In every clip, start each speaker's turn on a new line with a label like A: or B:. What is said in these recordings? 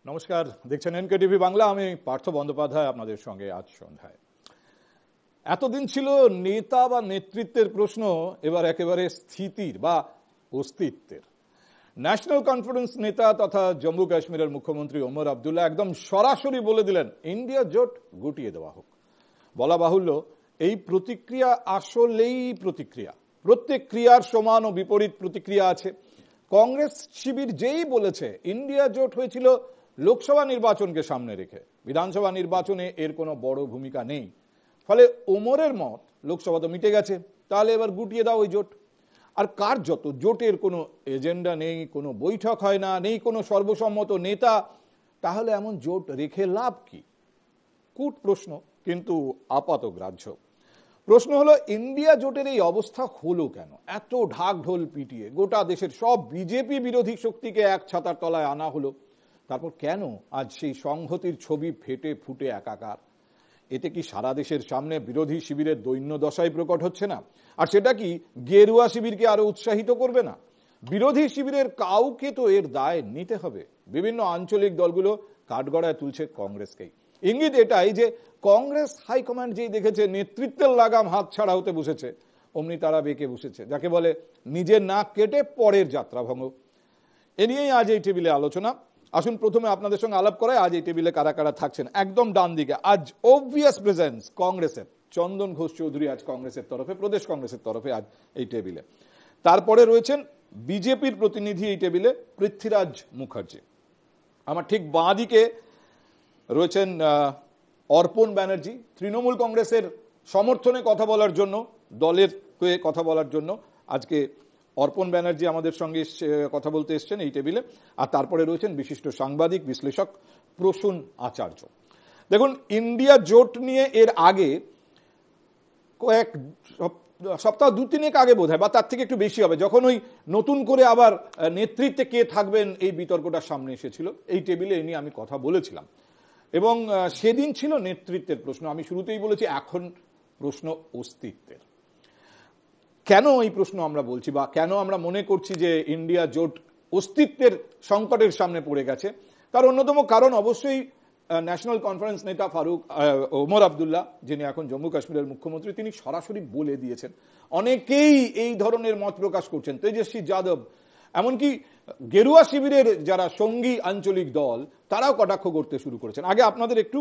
A: নমস্কার, দেখছেন এনকেটিভি বাংলা। আমি পার্থ বন্দ্যোপাধ্যায় আপনাদের সঙ্গে আজ সন্ধ্যায়। এতদিন ছিল নেতা বা নেতৃত্বের প্রশ্ন, এবার একেবারে স্থিতির বা অস্তিত্বের। ন্যাশনাল কনফারেন্স নেতা তথা জম্মু কাশ্মীরের মুখ্যমন্ত্রী ওমর আবদুল্লাহ একদম সরাসরি বলে দিলেন, ইন্ডিয়া জোট গুটিয়ে দেওয়া হোক। বলা বাহুল্য, এই প্রতিক্রিয়া আসলেই প্রতিক্রিয়া। প্রত্যেক ক্রিয়ার সমান ও বিপরীত প্রতিক্রিয়া আছে। কংগ্রেস শিবির যেই বলেছে ইন্ডিয়া জোট হয়েছিল লোকসভা নির্বাচনকে সামনে রেখে, বিধানসভা নির্বাচনে এর কোনো বড় ভূমিকা নেই, ফলে ওমরের মত লোকসভা তো মিটে গেছে, তাহলে এবার গুটিয়ে দাও ওই জোট। আর কার্যত জোটের কোনো এজেন্ডা নেই, কোনো বৈঠক হয় না, নেই কোনো সর্বসম্মত নেতা, তাহলে এমন জোট রেখে লাভ কি? কূট প্রশ্ন, কিন্তু আপাত গ্রাহ্য। প্রশ্ন হলো, ইন্ডিয়া জোটের এই অবস্থা হলো কেন? এত ঢাক ঢোল পিটিয়ে গোটা দেশের সব বিজেপি বিরোধী শক্তিকে এক ছাতার তলায় আনা হলো, তারপর কেন আজ সেই সংহতির ছবি ফেটে ফুটে একাকার? এতে কি সারা দেশের সামনে বিরোধী শিবিরের দৈন্য দশাই প্রকট হচ্ছে না? আর সেটা কি গেরুয়া শিবিরকে আরো উৎসাহিত করবে না? বিরোধী শিবিরের কাউকে তো এর দায় নিতে হবে। বিভিন্ন আঞ্চলিক দলগুলো কাঠগড়ায় তুলছে কংগ্রেসকেই। ইঙ্গিত এটাই যে কংগ্রেস হাইকমান্ড যেই দেখেছে নেতৃত্বের লাগাম হাত ছাড়া হতে বসেছে, অমনি তারা বেঁকে বসেছে, যাকে বলে নিজের নাক কেটে পরের যাত্রা ভঙ্গ। এ নিয়েই আজ এই টেবিলে আলোচনা। আসুন প্রথমে আপনাদের সঙ্গে আলাপ করায় আজ এই টেবিলে কারা কারা থাকছেন। একদম ডান দিকে আজ অবভিয়াস প্রেজেন্স কংগ্রেসের চন্দন ঘোষ চৌধুরী, আজ কংগ্রেসের তরফে, প্রদেশ কংগ্রেসের তরফে আজ এই টেবিলে। তারপরে রয়েছেন বিজেপির প্রতিনিধি এই টেবিলে পৃথ্বীরাজ মুখার্জি। আমার ঠিক বাঁ দিকে রয়েছেন অর্পণ ব্যানার্জি, তৃণমূল কংগ্রেসের সমর্থনে কথা বলার জন্য, দলের হয়ে কথা বলার জন্য আজকে অর্পণ ব্যানার্জি আমাদের সঙ্গে কথা বলতে এসছেন এই টেবিলে। আর তারপরে রয়েছেন বিশিষ্ট সাংবাদিক বিশ্লেষক প্রসূন আচার্য। দেখুন, ইন্ডিয়া জোট নিয়ে এর আগে কয়েক সপ্তাহ দু তিনেক আগে বোধ হয়, বা তার থেকে একটু বেশি হবে, যখন ওই নতুন করে আবার নেতৃত্বে কে থাকবেন এই বিতর্কটা সামনে এসেছিল, এই টেবিলে এ নিয়ে আমি কথা বলেছিলাম। এবং সেদিন ছিল নেতৃত্বের প্রশ্ন। আমি শুরুতেই বলেছি, এখন প্রশ্ন অস্তিত্বের। কেন এই প্রশ্ন আমরা বলছি, বা কেন আমরা মনে করছি যে ইন্ডিয়া জোট অস্তিত্বের সংকটের সামনে পড়ে গেছে, তার অন্যতম কারণ অবশ্যই ন্যাশনাল কনফারেন্স নেতা ওমর আবদুল্লাহ, যিনি এখন জম্মু কাশ্মীরের মুখ্যমন্ত্রী, তিনি সরাসরি বলে দিয়েছেন। অনেকেই এই ধরনের মত প্রকাশ করছেন, তেজস্বী যাদব, এমনকি গেরুয়া শিবিরের যারা সঙ্গী আঞ্চলিক দল, তারাও কটাক্ষ করতে শুরু করেছেন। আগে আপনাদের একটু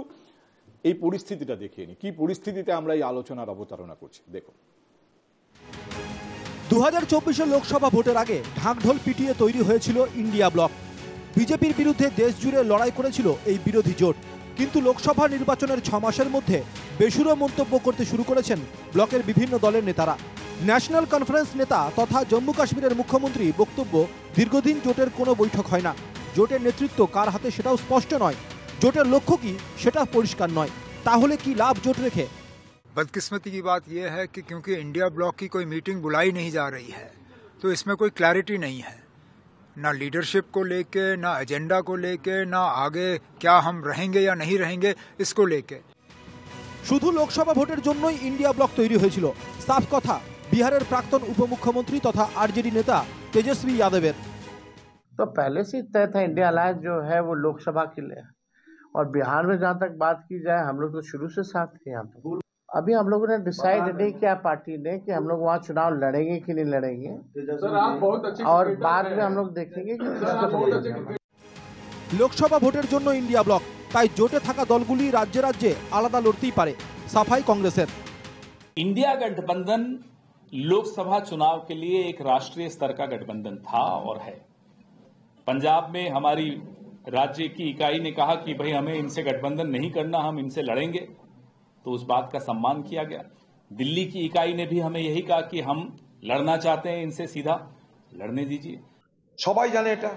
A: এই পরিস্থিতিটা দেখিয়ে নি, কি পরিস্থিতিতে আমরা এই আলোচনার অবতারণা করছি। দেখুন,
B: 2024 লোকসভা ভোটের আগে ঢাকঢোল পিটিয়ে তৈরি হয়েছিল ইন্ডিয়া ব্লক। বিজেপির বিরুদ্ধে দেশ জুড়ে লড়াই করেছিল এই বিরোধী জোট। কিন্তু লোকসভা নির্বাচনের 6 মাসের মধ্যে বেসুরো মন্তব্য করতে শুরু করেছেন ব্লকের বিভিন্ন দলের নেতারা। ন্যাশনাল কনফারেন্স নেতা তথা জম্মু কাশ্মীরের মুখ্যমন্ত্রী বক্তব্য, দীর্ঘদিন জোটের কোনো বৈঠক হয় না, জোটের নেতৃত্ব কার হাতে সেটাও স্পষ্ট নয়, জোটের লক্ষ্য কি সেটা পরিষ্কার নয়। তাহলে কি লাভ জোট রেখে?
C: बदकिस्मती की बात यह है कि क्योंकि इंडिया ब्लॉक की कोई मीटिंग बुलाई नहीं जा रही है, तो इसमें कोई क्लैरिटी नहीं है, ना लीडरशिप को लेके, ना एजेंडा को लेके, ना आगे क्या हम रहेंगे या नहीं रहेंगे इसको लेके।
B: শুধু লোকসভা ভোটের জন্যই ইন্ডিয়া ব্লক তৈরি হয়েছিল, সাফ কথা বিহারের প্রাক্তন উপমুখ্যমন্ত্রী তথা আরজেডি নেতা তেজস্বী যাদবের।
D: तो पहले से तय था इंडिया अलायंस जो है वो लोकसभा के लिए, और बिहार में जहाँ तक बात की जाए, हम लोग तो शुरू से साथ थे यहाँ पे। अभी हम लोगों ने डिसाइड नहीं किया पार्टी ने कि हम लोग वहाँ चुनाव लड़ेंगे कि नहीं लड़ेंगे, और बाद में हम लोग देखेंगे कि
B: লোকসভা ভোটের জন্য ইন্ডিয়া ব্লক, তাই জোটে থাকা দলগুলি রাজ্যে রাজ্যে আলাদা লড়তেই পারে, সাফাই কংগ্রেসের।
E: इंडिया गठबंधन लोकसभा चुनाव के लिए एक राष्ट्रीय स्तर का गठबंधन था और है। पंजाब में हमारी राज्य की इकाई ने कहा कि भाई हमें इनसे गठबंधन नहीं करना, हम इनसे लड़ेंगे, तो उस बात का सम्मान किया गया। दिल्ली की इकाई ने भी हमें यही कहा कि हम लड़ना चाहते हैं इनसे, सीधा लड़ने दीजिए।
F: সবাই জানে এটা,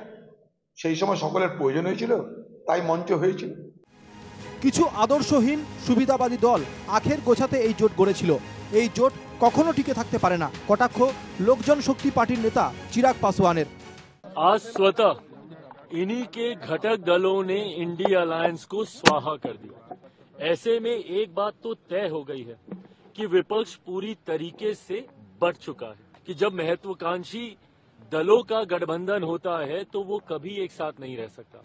F: সেই সময় সকলের প্রয়োজন হয়েছিল, তাই মঞ্চ হয়েছিল।
B: কিছু আদর্শহীন সুবিধাবাদী দল আখের গোছাতে এই জোট গড়েছিল। এই জোট কখনো টিকে থাকতে পারে না, কটাক্ষ লোকজন শক্তি পার্টির নেতা চিরাগ পাসওয়ানের।
G: आज स्वतः इन्हीं के घटक दलों ने इंडिया अलायंस को स्वाहा कर दिया। ऐसे में एक बात तो तय हो गई है कि विपक्ष पूरी तरीके से बढ़ चुका है कि जब महत्वाकांक्षी दलों का गठबंधन होता है तो वो कभी एक साथ नहीं रह सकता।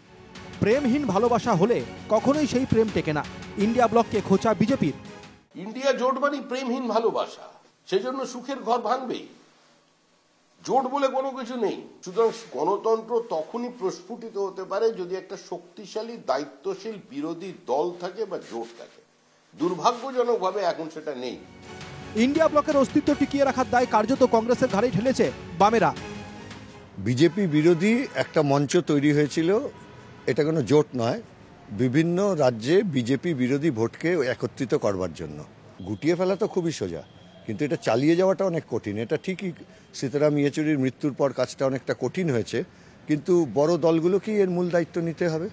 B: প্রেমহীন ভালোবাসা হলে কখনোই সেই প্রেম টেকে না। ইন্ডিয়া ব্লককে খোঁচা বিজেপির।
H: ইন্ডিয়া জোট মানে প্রেমহীন ভালোবাসা, সেজন্য সুখের ঘর ভাঙবেই। জোট বলে কোনো কিছু নেই। সুতরাং গণতন্ত্র তখনই প্রস্ফুটিত হতে পারে যদি একটা শক্তিশালী দায়িত্বশীল বিরোধী দল থাকে বা জোট থাকে। দুর্ভাগ্যজনকভাবে এখন সেটা নেই।
B: ইন্ডিয়া ব্লকের অস্তিত্ব টিকিয়ে রাখার দায় কার্যত কংগ্রেসের ঘাড়েই ঠেলেছে বামেরা।
I: বিজেপি বিরোধী একটা মঞ্চ তৈরি হয়েছিল, এটা কোনো জোট নয়, বিভিন্ন রাজ্যে বিজেপি বিরোধী ভোটকে একত্রিত করবার জন্য। গুটিয়ে ফেলা তো খুবই সোজা, কিন্তু এটা চালিয়ে যাওয়াটা অনেক কঠিন। এটা ঠিকই সীতারাম ইয়েচুরির মৃত্যুর পর কাজটা অনেকটা কঠিন হয়েছে, কিন্তু বড় দলগুলোকেই এর মূল দায়িত্ব নিতে হবে।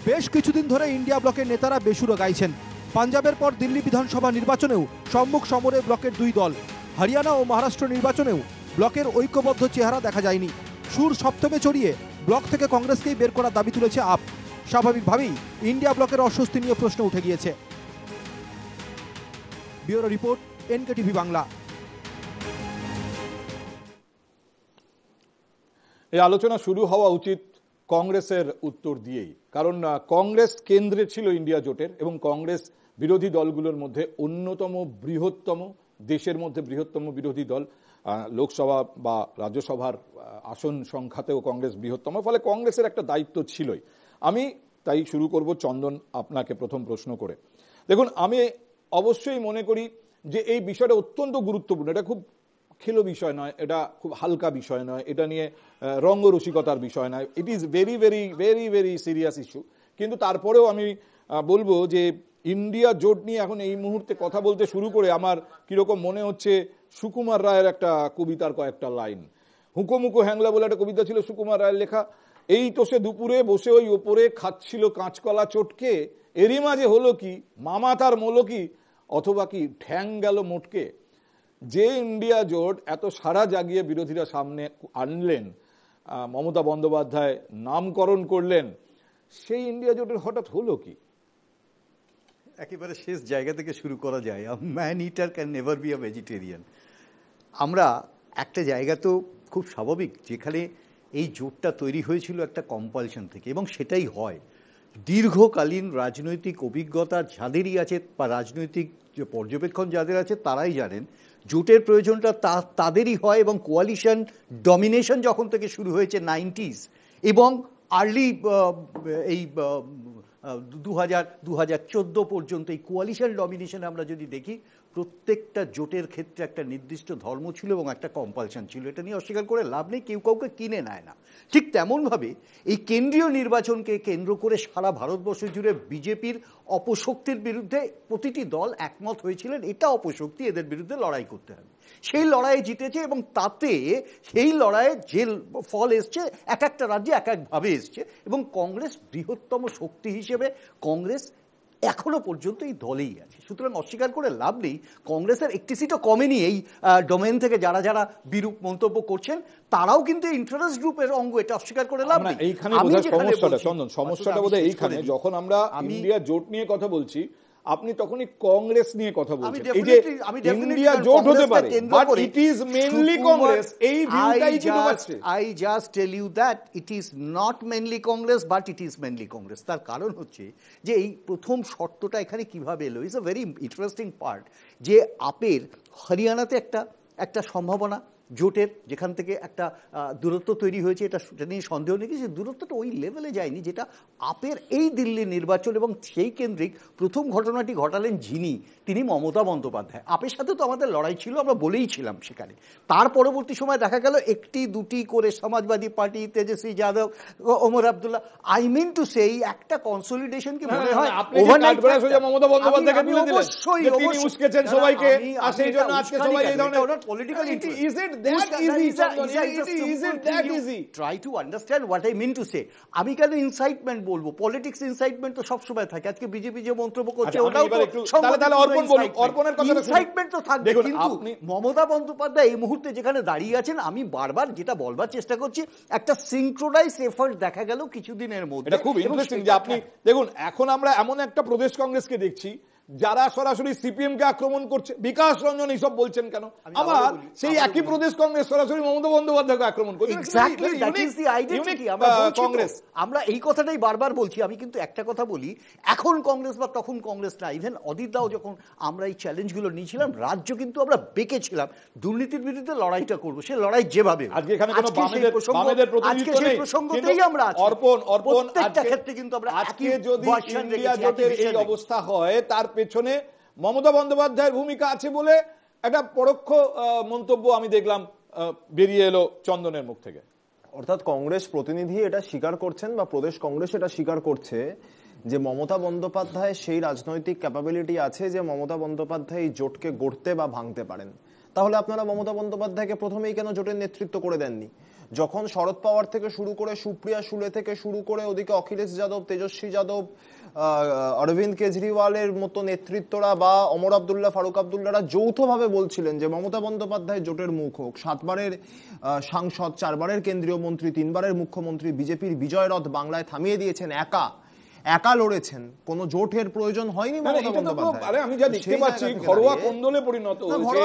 B: বেশ কিছুদিন ধরে ইন্ডিয়া ব্লকের নেতারা বেসুরো গাইছেন। পাঞ্জাবের পর দিল্লি বিধানসভা নির্বাচনেও সম্মুখ সমরে ব্লকের দুই দল। হরিয়ানা ও মহারাষ্ট্র নির্বাচনেও ব্লকের ঐক্যবদ্ধ চেহারা দেখা যায়নি। সুর সপ্তমে চড়িয়ে ব্লক থেকে কংগ্রেসকেই বের করার দাবি তুলেছে আপ। স্বাভাবিকভাবেই ইন্ডিয়া ব্লকের অস্বস্তি নিয়ে প্রশ্ন উঠে গিয়েছে। Bureau report, NKTV Bangla.
A: এই আলোচনা শুরু হওয়া উচিত কংগ্রেসের উত্তর দিয়েই, কারণ কংগ্রেস কেন্দ্রে ছিল ইন্ডিয়া জোটের এবং কংগ্রেস বিরোধী দলগুলোর মধ্যে অন্যতম বৃহত্তম, দেশের মধ্যে বৃহত্তম বিরোধী দল। লোকসভা বা রাজ্যসভার আসন সংখ্যাতেও কংগ্রেস বৃহত্তম, ফলে কংগ্রেসের একটা দায়িত্ব ছিলই। আমি তাই শুরু করব চন্দন আপনাকে প্রথম প্রশ্ন করে। দেখুন, আমি অবশ্যই মনে করি যে এই বিষয়টা অত্যন্ত গুরুত্বপূর্ণ। এটা খুব খেলো বিষয় নয়, এটা খুব হালকা বিষয় নয়, এটা নিয়ে রঙ্গরসিকতার বিষয় নয়। It is very very very very serious issue. কিন্তু তারপরেও আমি বলবো যে ইন্ডিয়া জোট নিয়ে এখন এই মুহূর্তে কথা বলতে শুরু করে আমার কিরকম মনে হচ্ছে সুকুমার রায়ের একটা কবিতার কয়েকটা লাইন। হুঁকোমুকো হ্যাংলা বলে একটা কবিতা ছিল সুকুমার রায়ের লেখা। এই তো সে দুপুরে বসে ওই ওপরে খাচ্ছিল কাঁচকলা চটকে, এরই মাঝে হলো কি মামা তার মোলো কি, অথবা কি ঠ্যাং গেল মোটকে। যে ইন্ডিয়া জোট এত সারা জাগিয়ে বিরোধীরা সামনে আনলেন, মমতা বন্দ্যোপাধ্যায় নামকরণ করলেন, সেই ইন্ডিয়া জোটের হঠাৎ হলো কি?
J: একেবারে শেষ জায়গা থেকে শুরু করা যায়। Man eater can never be a vegetarian. আমরা একটা জায়গা তো খুব স্বাভাবিক, যেখানে এই জোটটা তৈরি হয়েছিল একটা কম্পালশন থেকে, এবং সেটাই হয়। দীর্ঘকালীন রাজনৈতিক অভিজ্ঞতা যাদেরই আছে বা রাজনৈতিক যে পর্যবেক্ষণ যাদের আছে তারাই জানেন জোটের প্রয়োজনটা তাদেরই হয়। এবং কোয়ালিশন ডমিনেশন যখন থেকে শুরু হয়েছে 90s এবং আর্লি এই 2014 পর্যন্ত এই কোয়ালিশন ডমিনেশন আমরা যদি দেখি, প্রত্যেকটা জোটের ক্ষেত্রে একটা নির্দিষ্ট ধর্ম ছিল এবং একটা কম্পালশন ছিল। এটা নিয়ে অস্বীকার করে লাভ নেই, কেউ কাউকে কিনে নেয় না। ঠিক তেমনভাবে এই কেন্দ্রীয় নির্বাচনকে কেন্দ্র করে সারা ভারতবর্ষ জুড়ে বিজেপির অপশক্তির বিরুদ্ধে প্রতিটি দল একমত হয়েছিলেন, এটা অপশক্তি, এদের বিরুদ্ধে লড়াই করতে হবে। সেই লড়াইয়ে জিতেছে এবং তাতে সেই লড়াইয়ে যে ফল এসছে এক একটা রাজ্যে এক একভাবে এসছে। এবং কংগ্রেস বৃহত্তম শক্তি হিসেবে কংগ্রেস এখনো পর্যন্ত এই দলেই আছে। সুতরাং অস্বীকার করে লাভ নেই, কংগ্রেসের একটি সিটও কমেনি। এই ডোমেন থেকে যারা যারা বিরূপ মন্তব্য করছেন তারাও কিন্তু ইন্টারেস্ট গ্রুপের অঙ্গ, এটা অস্বীকার করে লাভ নেই।
A: এইখানে সমস্যাটা বোধহয় এইখানে, যখন আমরা ইন্ডিয়া জোট নিয়ে কথা বলছি আপনি তখনই কংগ্রেস নিয়ে কথা বলছেন। এই যে ইন্ডিয়া জোট হতে পারে, but it is mainly Congress, এই ভিউটাই কিন্তু আছে।
J: I just tell you that it is not mainly Congress, but it is mainly Congress. তার কারণ হচ্ছে যে এই প্রথম শর্তটা এখানে কিভাবে এলো, is a very interesting part. যে আপের হরিয়ানাতে একটা সম্ভাবনা জোটের, যেখান থেকে একটা দূরত্ব তৈরি হয়েছে, এটা নিয়ে সন্দেহ নেই। যে দূরত্বটা ওই লেভেলে যায়নি যেটা আপের এই দিল্লির নির্বাচন, এবং সেই কেন্দ্রিক প্রথম ঘটনাটি ঘটালেন তিনি মমতা বন্দ্যোপাধ্যায়। আপের সাথে তো আমাদের লড়াই ছিল, আমরা বলেই ছিলাম সেখানে। তার পরবর্তী সময় দেখা গেল একটি দুটি করে Samajwadi party, Tejashwi Yadav, Omar Abdullah, I mean to say একটা কনসলিডেশন কি মনে হয়
A: মমতা বন্দ্যোপাধ্যায়কে তুলে দিলেন যে তিনি উস্কেছেন সবাইকে, আর সেই জন্য আজকে সবাই এই ধরনের political interest.
J: Try to understand what I mean to say. আমি কেন ইনসাইটমেন্ট বলবো? পলিটিক্স ইনসাইটমেন্ট তো সবসময় থাকে। আজকে বিজেপি যে মন্তব্য করছে ওটাও তো ইনসাইটমেন্ট তো থাকবে। কিন্তু মমতা বন্দ্যোপাধ্যায় এই মুহূর্তে যেখানে দাঁড়িয়ে আছেন, আমি বারবার যেটা বলবার চেষ্টা করছি, একটা সিনক্রোনাইজ এফর্ট দেখা গেল কিছুদিনের মধ্যে।
A: এটা খুব ইন্টারেস্টিং যে আপনি দেখুন, এখন আমরা এমন একটা প্রদেশ কংগ্রেসকে দেখছি যারা সরাসরি সিপিএম কে আক্রমণ করছে? বিকাশ রঞ্জন এইসব বলছেন কেন? আবার সেই একই প্রদেশ কংগ্রেস সরাসরি মমতা বন্দ্যোপাধ্যায়কে আক্রমণ করছে।
J: Exactly, that is the identity. আমরা বলছি কংগ্রেস, আমরা এই কথাটাই বারবার বলছি। আমি কিন্তু একটা কথা বলি, এখন কংগ্রেস বা তখন কংগ্রেস না, ইভেন অদিত দাও যখন আমরা এই চ্যালেঞ্জগুলো নিয়েছিলাম, রাজ্য কিন্তু আমরা বেঁকেছিলাম দুর্নীতির বিরুদ্ধে লড়াইটা করব, সে লড়াই যেভাবে।
A: আজকে এখানে কোনো বামেদের প্রতিনিধিত্ব নেই,
J: প্রসঙ্গতেই আমরা আছি।
A: অর্পণ
J: প্রত্যেকটা ক্ষেত্রে কিন্তু আমরা
A: আজকে যদি ইন্ডিয়া জোটের এই অবস্থা হয়, তার পেছনে মমতা বন্দ্যোপাধ্যায়ের ভূমিকা আছে বলে একটা পরোক্ষ মন্তব্য আমি দেখলাম বেরিয়ে এলো চন্দনের মুখ থেকে।
K: অর্থাৎ কংগ্রেস প্রতিনিধি এটা স্বীকার করছেন বা প্রদেশ কংগ্রেস এটা স্বীকার করছে যে মমতা বন্দ্যোপাধ্যায় সেই রাজনৈতিক ক্যাপাবিলিটি আছে যে মমতা বন্দ্যোপাধ্যায় এই জোটকে গড়তে বা ভাঙতে পারেন। তাহলে আপনারা মমতা বন্দ্যোপাধ্যায়কে প্রথমেই কেন জোটের নেতৃত্ব করে দেননি? যখন শরদ পাওয়ার থেকে শুরু করে সুপ্রিয়া সুলে থেকে শুরু করে ওদিকে অখিলেশ যাদব, তেজস্বী যাদব, অরবিন্দ কেজরিওয়ালের মতো নেতৃত্বরা বা অমর আব্দুল্লাহ, ফারুক আব্দুল্লাহরা যৌথভাবে বলছিলেন যে মমতা বন্দ্যোপাধ্যায় জোটের মুখ হোক, 7 বারের সাংসদ, 4 বারের কেন্দ্রীয় মন্ত্রী, 3 বারের মুখ্যমন্ত্রী, বিজেপির বিজয় রথ বাংলায় থামিয়ে দিয়েছেন, একা লড়েছেন, কোন জোটের প্রয়োজন হয়নি মমতা বন্দ্যোপাধ্যায়।
A: আরে আমি যা দেখতে পাচ্ছি ঘরোয়া কোন্দলে পরিণত হয়েছে।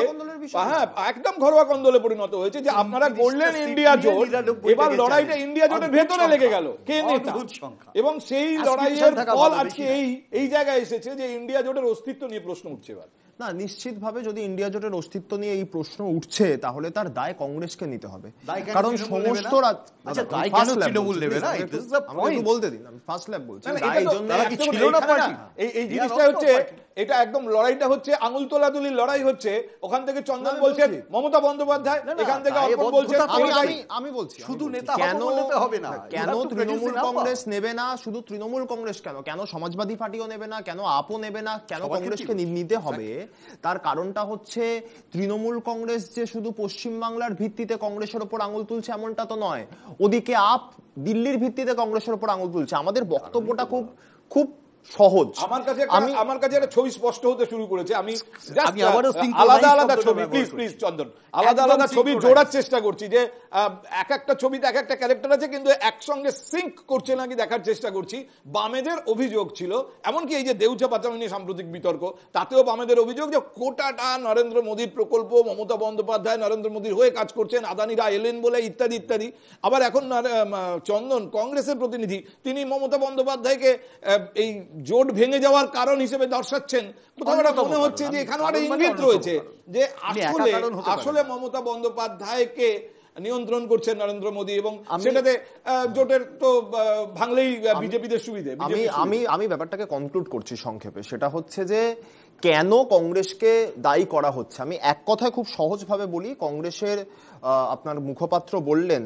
A: হ্যাঁ, একদম ঘরোয়া কোন্দলে পরিণত হয়েছে যে আপনারা গড়লেন ইন্ডিয়া জোট, এবার লড়াইটা ইন্ডিয়া জোটের ভেতরে লেগে গেল কে নেতা, এবং সেই লড়াইয়ের ফল আজকে এই জায়গায় এসেছে যে ইন্ডিয়া জোটের অস্তিত্ব নিয়ে প্রশ্ন উঠছে। এবার
K: না, নিশ্চিতভাবে যদি ইন্ডিয়া জোটের অস্তিত্ব নিয়ে এই প্রশ্ন উঠছে তাহলে তার দায় কংগ্রেসকে নিতে হবে, কারণ সমস্ত বলতে দিন, আমি ফার্স্ট ল্যাব বলছি।
A: এই জিনিসটা হচ্ছে, এটা একদম লড়াইটা হচ্ছে আঙুল তোলাতুলির লড়াই হচ্ছে। ওখান থেকে চন্দন বলছেন মমতা বন্দ্যোপাধ্যায়, এখান থেকে অর্পণ বলছেন।
K: আমি বলছি
J: শুধু নেতা হবে না,
K: কেন তৃণমূল কংগ্রেস নেবে না? শুধু তৃণমূল কংগ্রেস কেন, কেন সমাজবাদী পার্টিও নেবে না, কেন আপও নেবে না, কেন কংগ্রেসকে নিতে হবে? তার কারণটা হচ্ছে তৃণমূল কংগ্রেস যে শুধু পশ্চিমবাংলার ভিত্তিতে কংগ্রেসের উপর আঙুল তুলছে এমনটা তো নয়, ওদিকে আপ দিল্লির ভিত্তিতে কংগ্রেসের উপর আঙুল তুলছে। আমাদের বক্তব্যটা খুব সহজ।
A: আমার কাছে একটা ছবি স্পষ্ট হতে শুরু করেছে। আমি আলাদা আলাদা ছবি, প্লিজ চন্দন, আলাদা আলাদা ছবি জোড়ার চেষ্টা করছি যে এক একটা ছবিতে এক একটা ক্যারেক্টার আছে, কিন্তু একসঙ্গে সিঙ্ক করছে নাকি দেখার চেষ্টা করছি। বামেদের অভিযোগ ছিল, এমনকি এই যে দেউচা পাচামি নিয়ে সাম্প্রতিক বিতর্ক, তাতেও বামেদের অভিযোগ যে কোটাটা নরেন্দ্র মোদীর প্রকল্প, মমতা বন্দ্যোপাধ্যায় নরেন্দ্র মোদীর হয়ে কাজ করছেন, আদানিরা এলেন বলে ইত্যাদি ইত্যাদি। আবার এখন চন্দন কংগ্রেসের প্রতিনিধি, তিনি মমতা বন্দ্যোপাধ্যায়কে এই জোট ভেঙে যাওয়ার কারণ হিসেবে দর্শাচ্ছেন। কোথাও মনে হচ্ছে যে এখানে একটা ইঙ্গিত রয়েছে যে আসলে মমতা বন্দ্যোপাধ্যায়কে নিয়ন্ত্রণ করছেন নরেন্দ্র মোদী, এবং সেটাতে জোটের তো ভাঙলেই বিজেপিদের সুবিধে।
K: আমি ব্যাপারটাকে কনক্লুড করছি সংক্ষেপে, সেটা হচ্ছে যে কেন কংগ্রেসকে দায়ী করা হচ্ছে। আমি এক কথায় খুব সহজভাবে বলি, কংগ্রেসের আপনার মুখপাত্র বললেন,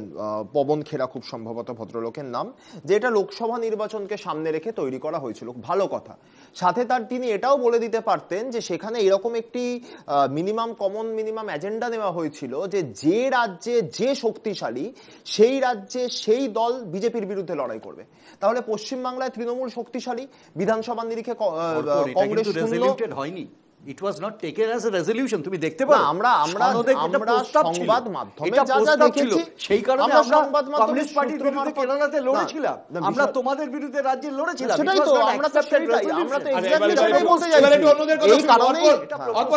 K: পবন খেরা খুব সম্ভবত ভদ্রলোকের নাম, যে এটা লোকসভা নির্বাচনকে সামনে রেখে তৈরি করা হয়েছিল, ভালো কথা। সাথে তিনি এটাও বলে দিতে পারতেন যে সেখানে এরকম একটি মিনিমাম এজেন্ডা নেওয়া হয়েছিল যে রাজ্যে যে শক্তিশালী সেই রাজ্যে সেই দল বিজেপির বিরুদ্ধে লড়াই করবে। তাহলে পশ্চিমবাংলায় তৃণমূল শক্তিশালী, বিধানসভা নিরিখে কংগ্রেস
J: হয়নি। It was not taken as a resolution. তুমি দেখতে পারো আমরা সংবাদ মাধ্যমে যা দেখেছি সেই কারণে আমরা কমিউনিস্ট পার্টির বিরুদ্ধে কেরালাতে লড়েছিলাম, আমরা তোমাদের বিরুদ্ধে রাজ্যে লড়েছিলাম।
K: সেটাই তো আমরা তো এক্স্যাক্টলি সেটাই বলতে চাইছি। এই কারণে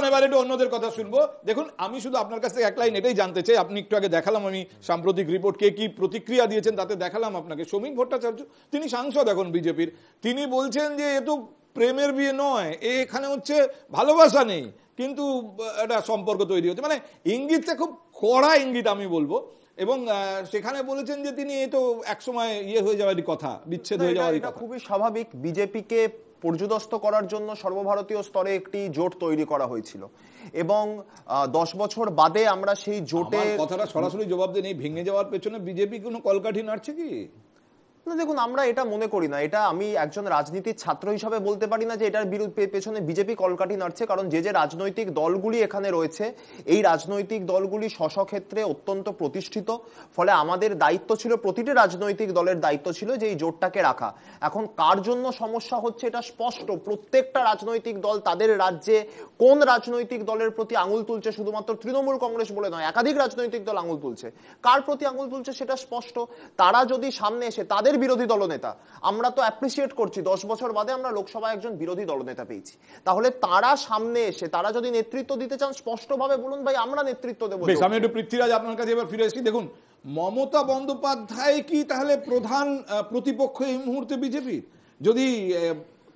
A: এবার একটু অন্যদের কথা শুনবো। দেখুন, আমি শুধু আপনার কাছ থেকে এক লাইন এটাই জানতে চাই। আপনি একটু আগে দেখালাম আমি সাম্প্রতিক রিপোর্ট, কে কি প্রতিক্রিয়া দিয়েছেন তাতে দেখালাম আপনাকে। শ্রমিক ভট্টাচার্য, তিনি সাংসদ এখন বিজেপির, তিনি বলছেন যে এ তো প্রেমের বিয়ে নয়, এখানে হচ্ছে ভালোবাসা নেই, কিন্তু একটা সম্পর্ক তৈরি হচ্ছে। মানে ইঙ্গিতটা খুব কড়া ইঙ্গিত আমি বলবো, এবং সেখানে বলেছেন যে তিনি এই তো একসময় হয়ে যাওয়ারই কথা, বিচ্ছেদ হয়ে যাওয়ারই কথা।
K: খুবই স্বাভাবিক, বিজেপিকে পর্যুদস্ত করার জন্য সর্বভারতীয় স্তরে একটি জোট তৈরি করা হয়েছিল, এবং 10 বছর বাদে আমরা সেই জোটে
A: কথাটা সরাসরি জবাব দেন, এই ভেঙে যাওয়ার পেছনে বিজেপি কোনো কলকাঠি নাড়ছে কি?
K: না, দেখুন, আমরা এটা মনে করি না। এটা আমি একজন রাজনীতির ছাত্র হিসাবে বলতে পারি না যে এটার পেছনে বিজেপি কলকাঠি নাড়ছে, কারণ যে রাজনৈতিক দলগুলি এখানে রয়েছে, এই রাজনৈতিক দলগুলি স্বক্ষেত্রে অত্যন্ত প্রতিষ্ঠিত। ফলে আমাদের দায়িত্ব ছিল, প্রতিটি রাজনৈতিক দলের দায়িত্ব ছিল যে এই জোটটাকে রাখা। এখন কার জন্য সমস্যা হচ্ছে এটা স্পষ্ট। প্রত্যেকটা রাজনৈতিক দল তাদের রাজ্যে কোন রাজনৈতিক দলের প্রতি আঙুল তুলছে, শুধুমাত্র তৃণমূল কংগ্রেস বলে নয়, একাধিক রাজনৈতিক দল আঙুল তুলছে। কার প্রতি আঙুল তুলছে সেটা স্পষ্ট। তারা যদি সামনে এসে তাদের দলের বিরোধী দলনেতা। আমরা তো অ্যাপ্রিসিয়েট করছি 10 বছর বাদে আমরা লোকসভায় একজন বিরোধী দলনেতা পেয়েছি। তাহলে তারা সামনে এসে তারা যদি নেতৃত্ব দিতে চান স্পষ্টভাবে বলুন ভাই আমরা নেতৃত্ব দেবো।
A: বেশ, আমি একটু পৃথ্বীরাজ আপনার কাছে এবার ফিরে আসি। দেখুন, মমতা বন্দ্যোপাধ্যায় কি তাহলে প্রধান প্রতিপক্ষ এই মুহূর্তে বিজেপির? যদি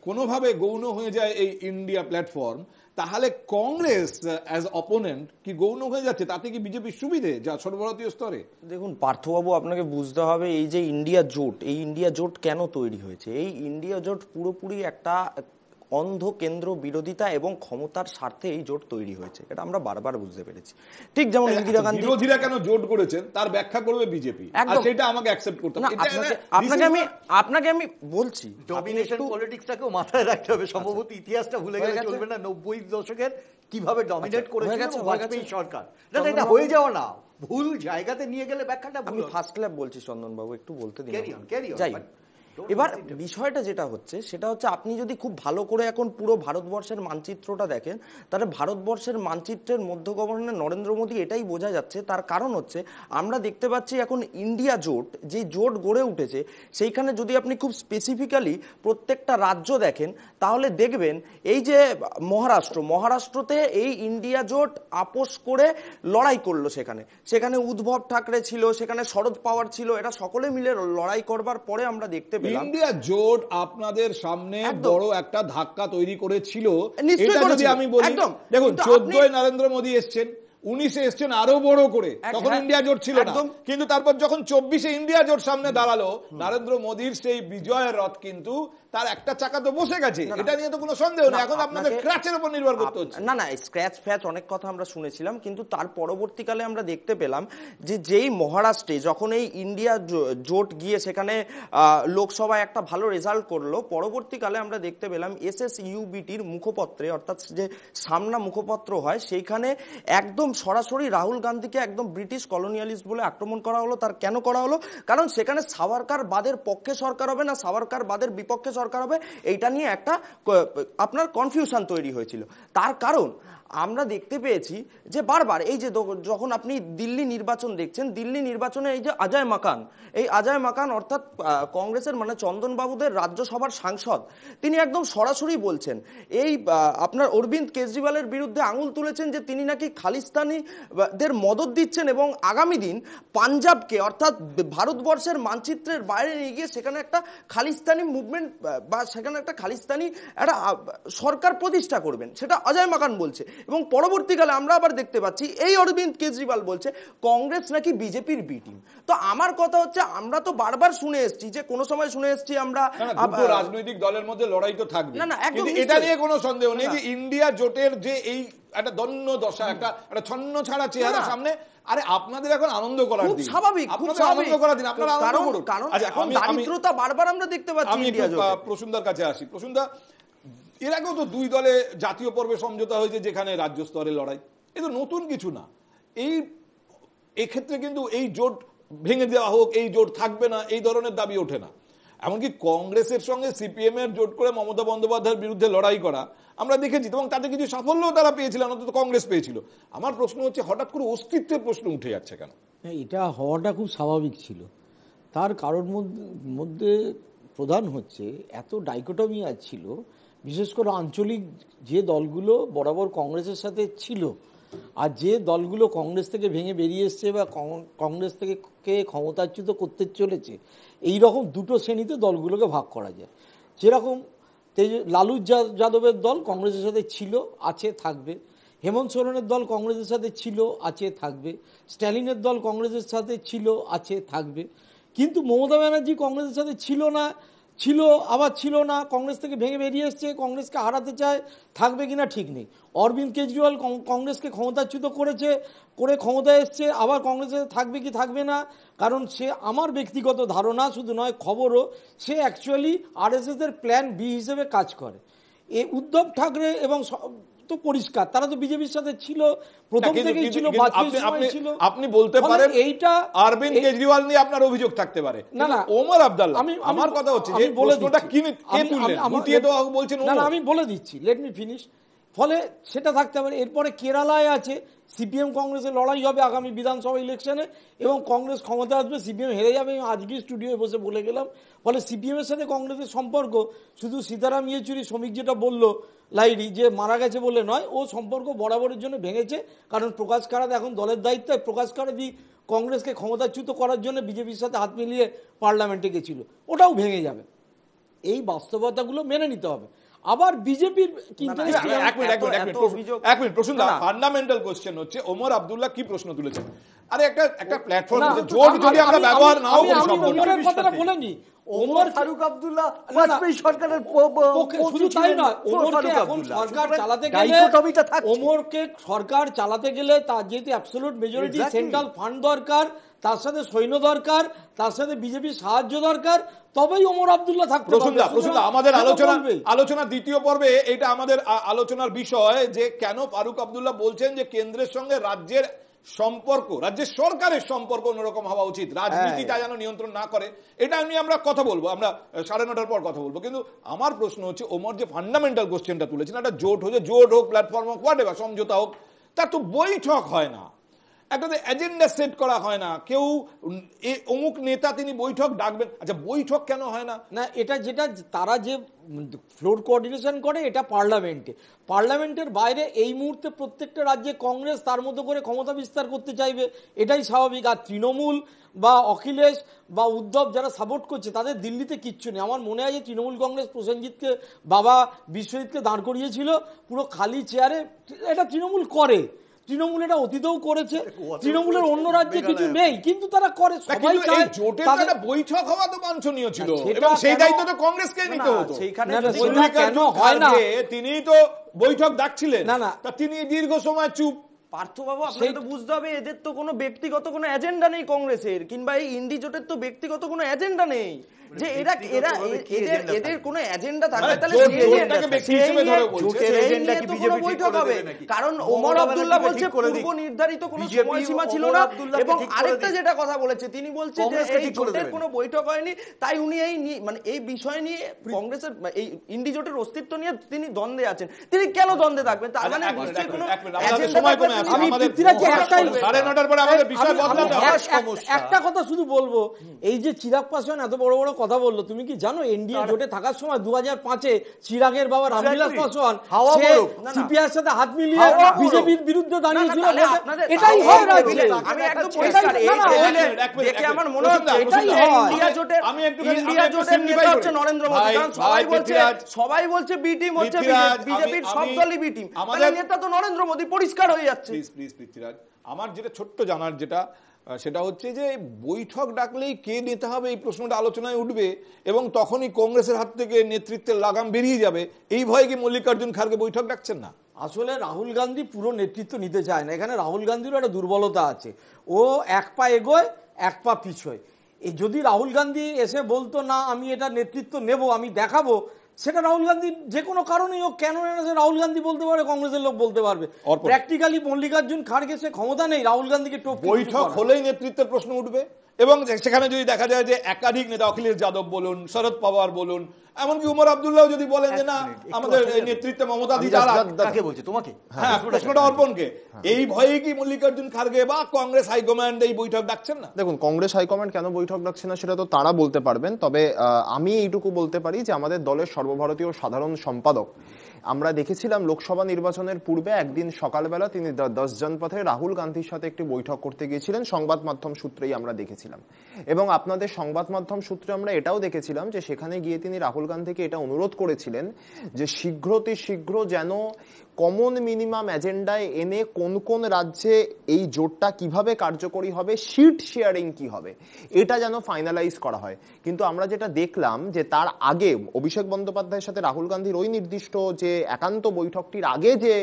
A: কোনোভাবে গৌণ হয়ে যায় এই ইন্ডিয়া প্ল্যাটফর্ম, তাহলে কংগ্রেস অ্যাজ অপোনেন্ট কি গৌণ হয়ে যাচ্ছে? তাতে কি বিজেপির সুবিধে যা সর্বভারতীয় স্তরে?
L: দেখুন পার্থবাবু, আপনাকে বুঝতে হবে এই যে ইন্ডিয়া জোট, এই ইন্ডিয়া জোট কেন তৈরি হয়েছে? এই ইন্ডিয়া জোট পুরোপুরি একটা অন্ধ কেন্দ্র বিরোধিতা এবং ক্ষমতার স্বার্থে এই জোট তৈরি হয়েছে, এটা আমরা বারবার বুঝতে পেরেছি। ঠিক যেমন ইন্দিরা গান্ধী,
A: বিরোধীরা কেন জোট করেছেন তার ব্যাখ্যা করবে বিজেপি, আর সেটা আমাকে অ্যাকসেপ্ট করতে হবে।
L: আপনাকে আমি বলছি,
J: ডমিনেশন পলিটিক্সটাকেও মাথায় রাখতে হবে। সম্ভবত ইতিহাসটা ভুলে গেলে চলবে না, 90 দশকের কিভাবে ডমিনেট করেছিল বাজপেয়ী সরকার। না এটা হয়ে যাওয়া না, ভুল জায়গাতে নিয়ে গেলে ব্যাখ্যাটা ভুল।
L: আমি ফার্স্ট ক্লাব বলছি চন্দন বাবু, একটু বলতে দিন।
J: যাই
L: এবার বিষয়টা যেটা হচ্ছে সেটা হচ্ছে, আপনি যদি খুব ভালো করে এখন পুরো ভারতবর্ষের মানচিত্রটা দেখেন, তাহলে ভারতবর্ষের মানচিত্রের মধ্য গভর্নর নরেন্দ্র মোদী, এটাই বোঝা যাচ্ছে। তার কারণ হচ্ছে আমরা দেখতে পাচ্ছি এখন ইন্ডিয়া জোট, যে জোট গড়ে উঠেছে সেইখানে যদি আপনি খুব স্পেসিফিক্যালি প্রত্যেকটা রাজ্য দেখেন, তাহলে দেখবেন এই যে মহারাষ্ট্রতে এই ইন্ডিয়া জোট আপোষ করে লড়াই করলো। সেখানে উদ্ধব ঠাকরে ছিল, সেখানে শরদ পাওয়ার ছিল, এটা সকলে মিলে লড়াই করবার পরে আমরা দেখতে পেলাম
A: ইন্ডিয়া জোট আপনাদের সামনে বড় একটা ধাক্কা তৈরি করেছিল। এটা যদি আমি বলি, দেখুন 14 নরেন্দ্র মোদী এসছেন, 19 এসছেন আরো বড় করে, তখন ইন্ডিয়া জোট ছিল না। কিন্তু তারপর যখন 24 ইন্ডিয়া জোট সামনে দাঁড়ালো, নরেন্দ্র মোদীর সেই বিজয়ের রথ কিন্তু তার একটা চাকা তো বসে গেছে, এটা নিয়ে তো কোনো সন্দেহ নেই। এখন আপনাদের ক্র্যাচের উপর নির্ভর করতে হচ্ছে।
L: না স্ক্র্যাচ ফ্যাচ অনেক কথা আমরা শুনেছিলাম, কিন্তু তার পরবর্তীকালে আমরা দেখতে পেলাম যে যেই মহারাষ্ট্রে যখন এই ইন্ডিয়া জোট গিয়ে সেখানে লোকসভায় একটা ভালো রেজাল্ট করলো, পরবর্তীকালে আমরা দেখতে পেলাম SSUBটির মুখপত্রে, অর্থাৎ যে সামনা মুখপত্র হয়, সেইখানে একদম সরাসরি রাহুল গান্ধীকে একদম ব্রিটিশ কলোনিয়ালিস্ট বলে আক্রমণ করা হলো। তার কেন করা হলো? কারণ সেখানে সাভারকার বাদের পক্ষে সরকার হবে না সাভারকার বাদের বিপক্ষে সরকার হবে, এইটা নিয়ে একটা আপনার কনফিউশন তৈরি হয়েছিল। তার কারণ আমরা দেখতে পেয়েছি যে বারবার এই যে যখন আপনি দিল্লি নির্বাচন দেখছেন, দিল্লি নির্বাচনে এই যে অজয় মাকান অর্থাৎ কংগ্রেসের মানে চন্দন বাবুদের রাজ্যসভার সাংসদ, তিনি একদম সরাসরি বলছেন এই আপনার অরবিন্দ কেজরিওয়ালের বিরুদ্ধে আঙুল তুলেছেন যে তিনি নাকি খালিস্তানিদের মদত দিচ্ছেন এবং আগামী দিন পাঞ্জাবকে অর্থাৎ ভারতবর্ষের মানচিত্রের বাইরে নিয়ে গিয়ে সেখানে একটা খালিস্তানি মুভমেন্ট বা সেখানে একটা খালিস্তানি একটা সরকার প্রতিষ্ঠা করবেন, সেটা অজয় মাকান বলছে। এবং পরবর্তীকালে আমরা আবার দেখতে পাচ্ছি এই অরবিন্দ কেজরিওয়াল বলছে কংগ্রেস নাকি বিজেপির বি টিম। তো আমার কথা হচ্ছে, আমরা তো বারবার শুনে এসেছি যে কোনো সময় শুনে এসেছি আমরা
A: রাজনৈতিক দলের মধ্যে লড়াই তো থাকবে, এটা নিয়ে কোনো সন্দেহ নেই যে ইন্ডিয়া জোটের যে এই একটা দন্য দশা, একটা ছন্ন ছাড়া চেহারা সামনে, আরে আপনাদের এখন আনন্দ করার দিন,
L: স্বাভাবিক
A: আনন্দ করার দিন, আপনারা আনন্দ করুন।
L: কারণ এখন দারিদ্রতা বারবার আমরা দেখতে পাচ্ছি।
A: আমি প্রসূনদার কাছে আসি। প্রসূনদা, এর আগেও তো দুই দলে জাতীয় পর্বে সমঝোতা হয়েছে যেখানে রাজ্য স্তরে লড়াই, এ তো নতুন কিছু না। এই ক্ষেত্রে কিন্তু এই জোট ভেঙে দেওয়া হোক, এই জোট থাকবে না, এই ধরনের দাবি ওঠে না। এমনকি কংগ্রেসের সঙ্গে CPM এর জোট করে মমতা বন্দ্যোপাধ্যায়ের বিরুদ্ধে লড়াই করা আমরা দেখেছি, এবং তাতে কিছু সাফল্য তারা পেয়েছিলেন, অন্তত কংগ্রেস পেয়েছিল। আমার প্রশ্ন হচ্ছে, হঠাৎ করে অস্তিত্বের প্রশ্ন উঠে যাচ্ছে কেন?
M: এটা হওয়াটা খুব স্বাভাবিক ছিল। তার কারোর মধ্যে প্রধান হচ্ছে এত ডাইকোটমি ছিল, বিশেষ করে আঞ্চলিক যে দলগুলো বরাবর কংগ্রেসের সাথে ছিল আর যে দলগুলো কংগ্রেস থেকে ভেঙে বেরিয়ে এসছে বা কংগ্রেস থেকে ক্ষমতাচ্যুত করতে চলেছে, এই রকম দুটো শ্রেণীতে দলগুলোকে ভাগ করা যায়। যেরকম লালু যাদবের দল কংগ্রেসের সাথে ছিল, আছে, থাকবে। হেমন্ত সোরেনের দল কংগ্রেসের সাথে ছিল, আছে, থাকবে। স্ট্যালিনের দল কংগ্রেসের সাথে ছিল, আছে, থাকবে। কিন্তু মমতা ব্যানার্জি কংগ্রেসের সাথে ছিল না, ছিল আবার ছিল না, কংগ্রেস থেকে ভেঙে বেরিয়ে এসছে, কংগ্রেসকে হারাতে চায়, থাকবে কিনা ঠিক নেই। অরবিন্দ কেজরিওয়াল কংগ্রেসকে ক্ষমতাচ্যুত করে ক্ষমতায় এসছে, আবার কংগ্রেসে থাকবে কি থাকবে না, কারণ সে, আমার ব্যক্তিগত ধারণা শুধু নয় খবরও, সে অ্যাকচুয়ালি RSS এর প্ল্যান বি হিসেবে কাজ করে। উদ্ধব ঠাকরে এবং তো পরিষ্কার তারা তো বিজেপির সাথে ছিল, প্রথম থেকেই ছিল, ছিল।
A: আপনি বলতে পারেন এইটা অরবিন্দ কেজরিওয়াল নিয়ে আপনার অভিযোগ থাকতে পারে, না ওমর আব্দুল্লাহ, আমার কথা হচ্ছে যে প্রশ্নটা কি মুটিয়ে তো বলছেন না,
M: আমি বলে দিচ্ছি, লেট মি ফিনিশ। ফলে সেটা থাকতে পারে। এরপরে কেরালায় আছে, সিপিএম কংগ্রেসের লড়াই হবে আগামী বিধানসভা ইলেকশনে এবং কংগ্রেস ক্ষমতা আসবে, সিপিএম হেরে যাবে। আমি আজকে স্টুডিওয়ে বসে বলে গেলাম। ফলে সিপিএমের সাথে কংগ্রেসের সম্পর্ক শুধু সীতারাম ইয়েচুরি শ্রমিক যেটা বললো লাইরি যে মারা গেছে বলে নয়, ও সম্পর্ক বরাবরের জন্য ভেঙেছে। কারণ প্রকাশ কারাদ এখন দলের দায়িত্বে, প্রকাশ কারাদি কংগ্রেসকে ক্ষমতাচ্যুত করার জন্য বিজেপির সাথে হাত মিলিয়ে পার্লামেন্টে গেছিল, ওটাও ভেঙে যাবে। এই বাস্তবতাগুলো মেনে নিতে হবে। আবার বিজেপির
A: ফান্ডামেন্টাল কোশ্চেন হচ্ছে ওমর আব্দুল্লাহ কি প্রশ্ন তুলেছেন। আরে একটা প্ল্যাটফর্ম জোট যদি আমরা ব্যবহার নাও করি,
M: ওমরের কথাটা বলেনি। ওমর ফারুক আব্দুল্লাহ বাজপেয়ী সরকারের শুধু তাই নয়, ওমরকে এখন সরকার চালাতে গেলে, ওমরকে সরকার চালাতে গেলে তার যেহেতু অ্যাবসলিউট মেজরিটি, সেন্ট্রাল ফান্ড দরকার, তার সাথে সৈন্য দরকার, তার সাথে বিজেপির সাহায্য দরকার, তবেই ওমর আব্দুল্লাহ থাকতে পারবে।
A: আমাদের আলোচনা দ্বিতীয় পর্বে এটা আমাদের আলোচনার বিষয় যে কেন ফারুক আব্দুল্লাহ বলছেন যে কেন্দ্রের সঙ্গে রাজ্যের সম্পর্ক, রাজ্যের সরকারের সম্পর্ক অন্যরকম হওয়া উচিত, রাজনীতিটা যেন নিয়ন্ত্রণ না করে। এটা নিয়ে আমরা কথা বলবো, আমরা 9:30 পর কথা বলবো। কিন্তু আমার প্রশ্ন হচ্ছে ওমর যে ফান্ডামেন্টাল কোশ্চেনটা তুলেছেন, একটা জোট হচ্ছে, জোট হোক, প্ল্যাটফর্ম হোক, হোয়াটএভার, সমঝোতা হোক, তার তো বৈঠক হয় না, একটা এজেন্ডা সেট করা হয় না, কেউ অমুক নেতা তিনি বৈঠক ডাকবেন। আচ্ছা, বৈঠক কেন হয় না?
M: না, এটা যেটা তারা যে ফ্লোর কোঅর্ডিনেশন করে এটা পার্লামেন্টে, পার্লামেন্টের বাইরে এই মুহূর্তে প্রত্যেকটা রাজ্যে কংগ্রেস তার মতো করে ক্ষমতা বিস্তার করতে চাইবে, এটাই স্বাভাবিক। আর তৃণমূল বা অখিলেশ বা উদ্ধব যারা সাপোর্ট করছে তাদের দিল্লিতে কিচ্ছু নেই। আমার মনে হয় যে তৃণমূল কংগ্রেস প্রসেনজিৎকে, বাবা বিশ্বজিৎকে দাঁড় করিয়েছিল পুরো খালি চেয়ারে। এটা তৃণমূল করে, তৃণমূল এটা অতীতেও করেছে, তৃণমূলের অন্য রাজ্যে কিছু নেই কিন্তু তারা করে। সবাই চায়
A: জোটের বৈঠক হওয়া তো বাঞ্ছনীয় ছিল এবং সেই দায়িত্ব তো কংগ্রেসকে নিতে হতো।
M: কেন হয় না?
A: তিনি তো বৈঠক ডাকছিলেন, না তিনি দীর্ঘ সময় চুপ।
L: পার্থবাবু, আপনাকে তো বুঝতে হবে এদের তো কোনো ব্যক্তিগত কোনো এজেন্ডা নেই কংগ্রেসের, কিংবা এই ইন্ডি জোটের তো ব্যক্তিগত কোনো এজেন্ডা নেই যে এদের কোনো এজেন্ডা থাকলে তাহলে বৈঠক হবে। কারণ ওমর আব্দুল্লাহ বলছে পূর্ব নির্ধারিত কোনো সময়সীমা ছিল না, এবং আরেকটা যেটা কথা বলেছে তিনি বলছে যে এই জোটের কোনো বৈঠক হয়নি, তাই উনি এই মানে এই বিষয় নিয়ে কংগ্রেসের এই ইন্ডি জোটের অস্তিত্ব নিয়ে তিনি দ্বন্দ্বে আছেন। তিনি কেন দ্বন্দ্বে থাকবেন? তার মানে নিশ্চয়ই কোনো
M: একটা কথা শুধু বলবো, এই যে চিরাগ পাসওয়ান এত বড় বড় কথা বললো, তুমি কি জানো এনডিএ জোটে থাকার সময় 2005-এ চিরাগের বাবা রামবিলাস পাসওয়ান সিপিআর সাথে হাত মিলিয়ে বিজেপির বিরুদ্ধে দাঁড়িয়েছিল। এটাই হয় রাজ্যে।
L: আমি একদম পরিষ্কার দেখে আমার মনে হচ্ছে এটাই হয়। ইন্ডিয়া জোটের নেতা হচ্ছে নরেন্দ্র মোদী, কারণ সবাই বলছে বি টিম হচ্ছে বিজেপির, সব দলই বি টিম, আমাদের নেতা তো নরেন্দ্র মোদী, পরিষ্কার হয়ে যাচ্ছে।
A: প্লিজ পৃথ্বীরাজ, আমার যেটা ছোট্ট জানার যেটা সেটা হচ্ছে যে বৈঠক ডাকলেই কে নিতে হবে এই প্রশ্নটা আলোচনায় উঠবে এবং তখনই কংগ্রেসের হাত থেকে নেতৃত্বের লাগাম বেরিয়ে যাবে। এই ভয়ে কি মল্লিকার্জুন খাড়গে বৈঠক ডাকছেন না?
M: আসলে রাহুল গান্ধী পুরো নেতৃত্ব নিতে চায় না। এখানে রাহুল গান্ধীরও একটা দুর্বলতা আছে, ও এক পা এগোয় এক পা পিছোয়। যদি রাহুল গান্ধী এসে বলতো না আমি এটা নেতৃত্ব নেব, আমি দেখাবো, সেটা রাহুল গান্ধী যে কোনো কারণেই ও কেন এনেছে রাহুল গান্ধী বলতে পারে, কংগ্রেসের লোক বলতে পারবে। প্র্যাকটিক্যালি মল্লিকার্জুন খাড়গে সে ক্ষমতা নেই রাহুল গান্ধীকে টোপ।
A: বৈঠক হলেই নেতৃত্বের প্রশ্ন উঠবে এবং সেখানে যদি দেখা যায় যে একাধিক নেতা, অখিলেশ যাদব বলুন, শরদ পাওয়ার বলুন, এমনকি উমর আব্দুল্লাহ যদি বলেন যে না আমাদের নেতৃত্বে মমতা দি,
J: কাকে বলছে তোমাকে?
A: হ্যাঁ, প্রশ্নটা অর্পণকে। এই ভয়ে কি মল্লিকার্জুন খাড়গে বা কংগ্রেস হাইকমান্ড এই বৈঠক ডাকছেন না?
K: দেখুন, কংগ্রেস হাইকমান্ড কেন বৈঠক ডাকছে না সেটা তো তারা বলতে পারবেন, তবে আমি এইটুকু বলতে পারি যে আমাদের দলের সর্বভারতীয় সাধারণ সম্পাদক, আমরা দেখেছিলাম লোকসভা নির্বাচনের পূর্বে একদিন সকালবেলা তিনি 10 জনপথে রাহুল গান্ধীর সাথে একটি বৈঠক করতে গিয়েছিলেন, সংবাদ মাধ্যম সূত্রেই আমরা দেখেছিলাম। এবং আপনাদের সংবাদ মাধ্যম সূত্রে আমরা এটাও দেখেছিলাম যে সেখানে গিয়ে তিনি রাহুল গান্ধীকে এটা অনুরোধ করেছিলেন যে শীঘ্র যেন কমন মিনিমাম এজেন্ডায় এনে কোন কোন রাজ্যে এই জোটটা কিভাবে কার্যকরী হবে, সিট শেয়ারিং কি হবে, এটা যেন ফাইনালাইজ করা হয়। কিন্তু আমরা যেটা দেখলাম যে তার আগে অভিষেক বন্দ্যোপাধ্যায়ের সাথে রাহুল গান্ধীর ওই নির্দিষ্ট যে একান্ত বৈঠকটির আগে যে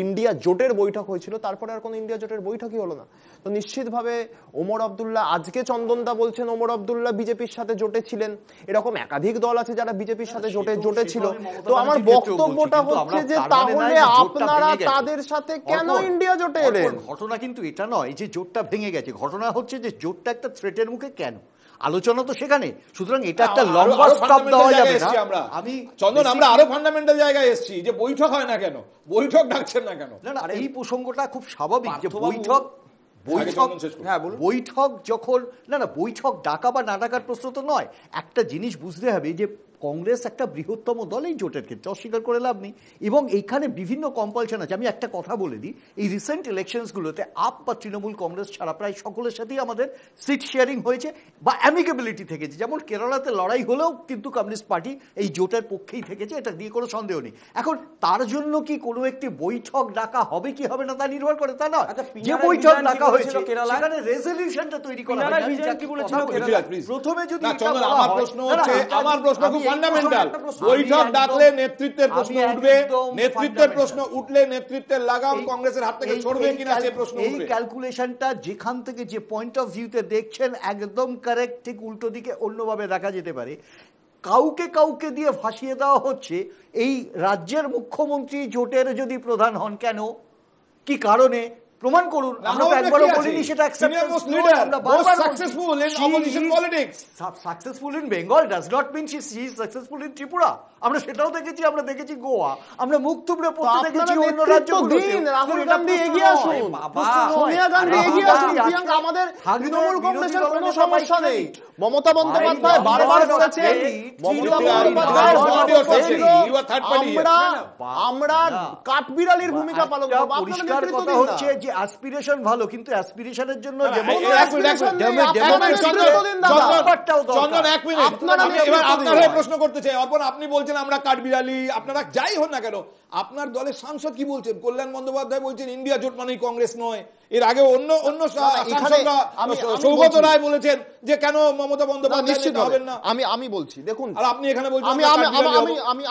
K: ইন্ডিয়া জোটের বৈঠক হয়েছিল, তারপরে আর কোনো ইন্ডিয়া জোটের বৈঠকই হলো না। তো নিশ্চিতভাবে ওমর আব্দুল্লাহ, আজকে চন্দনদা বলছেন ওমর আব্দুল্লাহ বিজেপির সাথে জোটে ছিলেন, এরকম একাধিক দল আছে যারা বিজেপির সাথে জোটে ছিল। তো আমার বক্তব্যটা হচ্ছে যে তাহলে আপনারা তাদের সাথে কেন ইন্ডিয়া জোটে এলেন?
J: ঘটনা কিন্তু এটা নয় যে জোটটা ভেঙে গেছে, ঘটনা হচ্ছে যে জোটটা একটা থ্রেটের মুখে কেন। আলোচনা তো সেখানে। সুতরাং এটা একটা লম্বা স্টপ দেওয়া যাবে না।
A: আমি চন্দন, আমরা আরো ফান্ডামেন্টাল জায়গায় এসেছি যে বৈঠক হয় না কেন, বৈঠক ডাকছেন না কেন?
J: না, এই প্রসঙ্গটা খুব স্বাভাবিক যে বৈঠক যখন বৈঠক ডাকা বা না ডাকার প্রশ্ন তো নয়। একটা জিনিস বুঝতে হবে যে কংগ্রেস একটা বৃহত্তম দল এই জোটের ক্ষেত্রে, অস্বীকার করে লাভ নেই, এবং এইখানে বিভিন্ন কম্পালশন আছে। আমি একটা কথা বলে দিই, এই রিসেন্ট ইলেকশনসগুলোতে আপ বা তৃণমূল কংগ্রেস ছাড়া প্রায় সকলের সাথেই আমাদের সিট শেয়ারিং হয়েছে বা অ্যামিকেবিলিটি থেকেছে। যেমন কেরালাতে লড়াই হলেও কিন্তু কমিউনিস্ট পার্টি এই জোটের পক্ষেই থেকেছে, এটা দিয়ে কোনো সন্দেহ নেই। এখন তার জন্য কি কোনো একটি বৈঠক ডাকা হবে কি হবে না তা নির্ভর করে, তা না। যে বৈঠক ডাকা হয়েছে সেখানে রেজলিউশনটা তৈরি করা হবে। প্রথমে যদি
A: আমার প্রশ্ন খুব ফান্ডামেন্টাল, বৈঠক ডাকলে নেতৃত্বের প্রশ্ন উঠবে, নেতৃত্বের প্রশ্ন উঠলে নেতৃত্বের লাগাম কংগ্রেসের হাত থেকে সরবে কিনা সে প্রশ্ন উঠবে।
J: এই ক্যালকুলেশনটা যেখান থেকে যে পয়েন্ট অফ ভিউতে দেখছেন একদম কারেক্ট, ঠিক উল্টো দিকে অন্যভাবে দেখা যেতে পারে। কাউকে দিয়ে ভাসিয়ে দেওয়া হচ্ছে এই রাজ্যের মুখ্যমন্ত্রী জোটের যদি প্রধান হন, কেন, কি কারণে প্রমাণ করুন। আমরা একবারও বলিনি সেটা successful in Bengal does not mean she is successful in Tripura. আমরা সেটাও দেখেছি, আমরা দেখেছি গোয়া, আমরা মুখ থুবড়ে পড়তে দেখেছি অন্য রাজ্যগুলোতে।
K: রাহুল গান্ধী এগিয়ে আসুন, সোনিয়া গান্ধী এগিয়ে আসুন, প্রিয়াঙ্কা, আমাদের তৃণমূল কংগ্রেসের কোনো সমস্যা নেই। মমতা বন্দ্যোপাধ্যায় বারবার বলেছেন, আমরা কাঠবিড়ালির ভূমিকা পালন করব।
J: পরিষ্কার কথা হচ্ছে যে অ্যাসপিরেশন ভালো, কিন্তু অ্যাসপিরেশনের জন্য
A: প্রশ্ন করতে চাই অর্পণ, আপনি বলছেন আমরা কাঠবিড়ালি, আপনারা যাই হন না কেন, আপনার দলের সাংসদ কি বলছেন? কল্যাণ বন্দ্যোপাধ্যায় বলছেন ইন্ডিয়া জোট মানেই কংগ্রেস নয়। এর আগে অন্য সাংসদরা, সৌগত রায় বলেছেন যে কেন মমতা বন্দ্যোপাধ্যায় হবেন না।
K: আমি বলছি, দেখুন,
A: আর আপনি এখানে বলছেন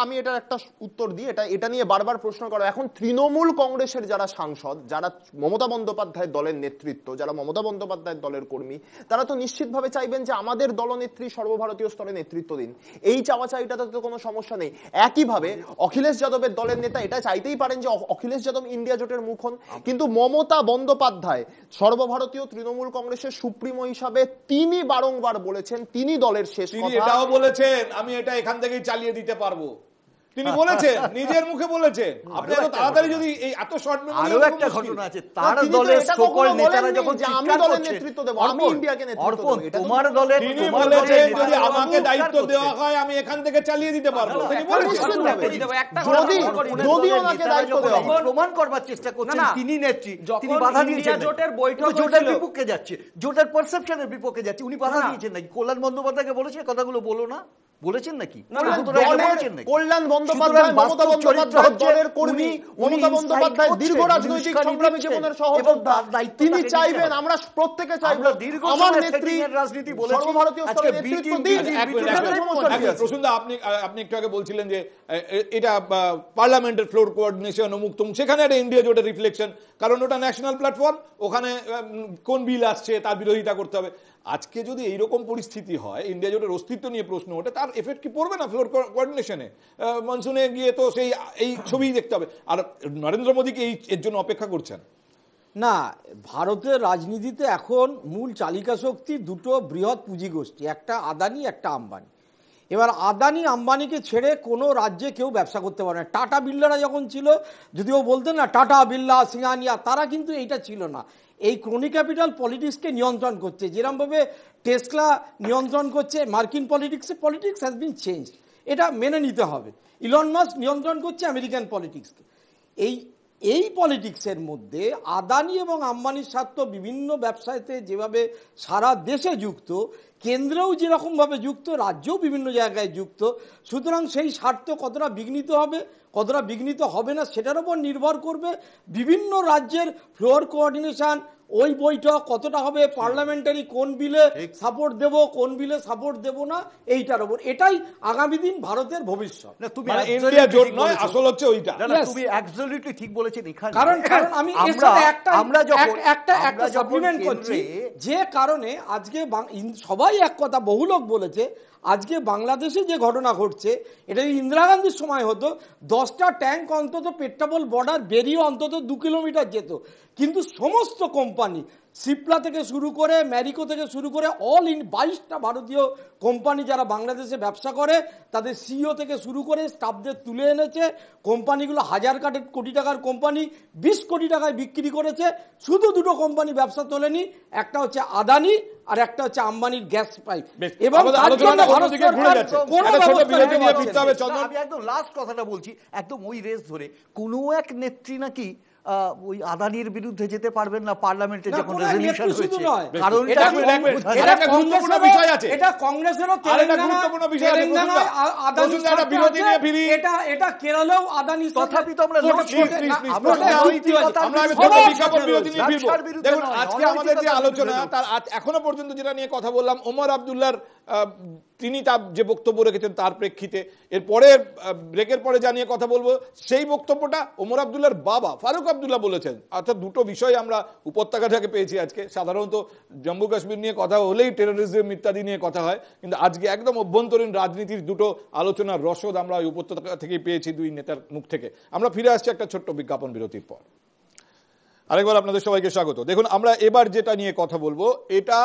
K: আমি এটার একটা উত্তর দিই। এটা নিয়ে বারবার প্রশ্ন করো। এখন তৃণমূল কংগ্রেসের যারা সাংসদ, যারা মমতা বন্দ্যোপাধ্যায়ের দলের নেতৃত্ব, যারা মমতা বন্দ্যোপাধ্যায়ের দলের কর্মী, তারা তো নিশ্চিতভাবে চাইবেন যে আমাদের দলনেত্রী সর্বভারতীয় স্তরে নেতৃত্ব দিন। এই চাওয়া চাইটাতে তো কোনো সমস্যা নেই। একইভাবে অখিলেশ যাদবের দলের নেতা এটা চাইতেই পারেন যে অখিলেশ যাদব ইন্ডিয়া জোটের মুখ হন, কিন্তু মমতা বন্দ্যোপাধ্যায় সর্বভারতীয় তৃণমূল কংগ্রেসের সুপ্রিমো হিসাবে তিনি বারংবার বলেছেন তিনি দলের শেষ কথা।
A: এটাও বলেছেন আমি এটা এখান থেকেই চালিয়ে দিতে পারবো, তিনি বলেছেন, নিজের মুখে বলেছেন। আপনি এত তাড়াতাড়ি যদি এই এত শর্ট মেমোরি,
J: আরো একটা ঘটনা আছে, তার দলের সকল নেতারা যখন
K: আমি দলের নেতৃত্ব দেব, আমি ইন্ডিয়াকে নেতৃত্ব দেব,
J: এটা তোমার দলের,
A: তিনি বলেছেন যদি আমাকে দায়িত্ব দেওয়া হয় আমি এখান থেকে চালিয়ে দিতে পারবো। তিনি বলেছেন
K: যদি ওনাকে দায়িত্ব দেওয়া হয়,
J: প্রমাণ করবার চেষ্টা করছেন তিনি নেত্রী, তিনি বাধা দিয়েছেন। জোটের বৈঠক জোটের বিপক্ষে যাচ্ছে, জোটের পারসেপশনের বিপক্ষে যাচ্ছে, উনি বাধা দিয়েছেন নাকি? কল্যাণ বন্দ্যোপাধ্যায়কে বলেছে কথাগুলো বলো না, বলেছেন নাকি?
K: কল্যাণ বন্দ্যোপাধ্যায় মমতা বন্দ্যোপাধ্যায়ের দলের কর্মী, মমতা বন্দ্যোপাধ্যায় দীর্ঘ রাজনৈতিক সংগ্রামী জীবনের সহযোদ্ধা, তিনি চাইবেন, আমরা প্রত্যেকে চাইব আমার নেত্রী রাজনীতি বলে সর্বভারতীয় স্তরে নেতৃত্ব দিন।
A: প্রসুন্দা, আপনি একটু আগে বলছিলেন যে এটা পার্লামেন্টের ফ্লোর কোঅর্ডিনেশন অমুক তমুক, সেখানে একটা ইন্ডিয়া জোটের রিফ্লেকশন, কারণ ওটা ন্যাশনাল প্ল্যাটফর্ম, ওখানে কোন বিল আসছে তার বিরোধিতা করতে হবে। আজকে যদি এইরকম পরিস্থিতি হয়, ইন্ডিয়া জোটের অস্তিত্ব নিয়ে প্রশ্ন ওঠে, তার এফেক্ট কি পড়বে না ফ্লোর কোঅর্ডিনেশনে? মনসুনে গিয়ে তো সেই এই ছবি দেখতে হবে। আর নরেন্দ্র মোদীকে এর জন্য অপেক্ষা করছেন
M: না। ভারতের রাজনীতিতে এখন মূল চালিকা শক্তি দুটো বৃহৎ পুঁজিগোষ্ঠী, একটা আদানি, একটা আম্বানি। এবার আদানি আম্বানিকে ছেড়ে কোনো রাজ্যে কেউ ব্যবসা করতে পারে না। টাটা বিড়লারা যখন ছিল, যদিও বলতেন না টাটা বিড়লা সিঙ্গানিয়া, তারা কিন্তু এইটা ছিল না। এই ক্রনি ক্যাপিটাল পলিটিক্সকে নিয়ন্ত্রণ করছে, যেরকমভাবে টেসলা নিয়ন্ত্রণ করছে মার্কিন পলিটিক্সে। পলিটিক্স হ্যাজ বিন চেঞ্জ, এটা মেনে নিতে হবে। ইলন মাস্ক নিয়ন্ত্রণ করছে আমেরিকান পলিটিক্সকে। এই পলিটিক্সের মধ্যে আদানি এবং আম্বানির স্বার্থ বিভিন্ন ব্যবসায়তে যেভাবে সারা দেশে যুক্ত, কেন্দ্রেও যেরকমভাবে যুক্ত, রাজ্যেও বিভিন্ন জায়গায় যুক্ত। সুতরাং সেই স্বার্থ কতটা বিঘ্নিত হবে, কতটা বিঘ্নিত হবে না, সেটার উপর নির্ভর করবে বিভিন্ন রাজ্যের ফ্লোর কোঅর্ডিনেশন। ওই বৈঠক কতটা হবে, পার্লামেন্টারি কোন বিলে সাপোর্ট দেব, কোন বিলে সাপোর্ট দেব না, এইটার উপর। এটাই আগামী দিন ভারতের ভবিষ্যৎ।
J: তুমি
A: ইন্ডিয়া জোট নয়, আসল হচ্ছে ওইটা।
J: তুমি অ্যাবসলিউটলি ঠিক বলেছেন। এখানে
M: কারণ আমি একটা সাপ্লিমেন্ট করছি, যে কারণে আজকে সবাই এক কথা, বহু লোক বলেছে আজকে বাংলাদেশে যে ঘটনা ঘটছে, এটা ইন্দিরা গান্ধীর সময় হতো 10টা ট্যাঙ্ক অন্তত পেট্রাপোল বর্ডার বেরিয়ে অন্তত 2 কিলোমিটার যেত, কিন্তু সমস্ত কোম্পানি সিপ্লা থেকে শুরু করে ম্যারিকো থেকে শুরু করে অল ইন 22টা ভারতীয় কোম্পানি যারা বাংলাদেশে ব্যবসা করে তাদের সিইও থেকে শুরু করে স্টাফদের তুলে এনেছে। কোম্পানিগুলো হাজার কোটি টাকার কোম্পানি 20 কোটি টাকায় বিক্রি করেছে। শুধু দুটো কোম্পানি ব্যবসা তোলেনি, একটা হচ্ছে আদানি আর একটা হচ্ছে আম্বানির গ্যাস পাইপ। এবং
J: আমি একদম লাস্ট কথাটা বলছি, একদম ওই রেস ধরে কোনো এক নেত্রী নাকি ওই আদানির বিরুদ্ধে যেতে পারবেন না পার্লামেন্টে যখন রেজলিউশন হয়েছে। কারণ
M: এটা কংগ্রেসেরও এটা কেরলেও আদানি।
A: তথাপি তো আমরা আজকে আমাদের যে আলোচনা তার এখনো পর্যন্ত যেটা নিয়ে কথা বললাম, ওমর আব্দুল্লাহর তিনি তার যে বক্তব্য রেখেছেন তার প্রেক্ষিতে, এরপরে ব্রেকের পরে যা নিয়ে কথা বলবো সেই বক্তব্যটা ওমর আব্দুল্লাহর বাবা ফারুক আব্দুল্লাহ বলেছেন। অর্থাৎ দুটো বিষয় আমরা উপত্যকা থেকে পেয়েছি আজকে। সাধারণত জম্মু কাশ্মীর নিয়ে কথা হলেই টেরোরিজম ইত্যাদি নিয়ে কথা হয়, কিন্তু আজকে একদম অভ্যন্তরীণ রাজনীতির দুটো আলোচনার রসদ আমরা ওই উপত্যকা থেকেই পেয়েছি দুই নেতার মুখ থেকে। আমরা ফিরে আসছি একটা ছোট্ট বিজ্ঞাপন বিরতির পর। আরেকবার আপনাদের সবাইকে স্বাগত। দেখুন, আমরা এবার যেটা নিয়ে কথা বলবো এটা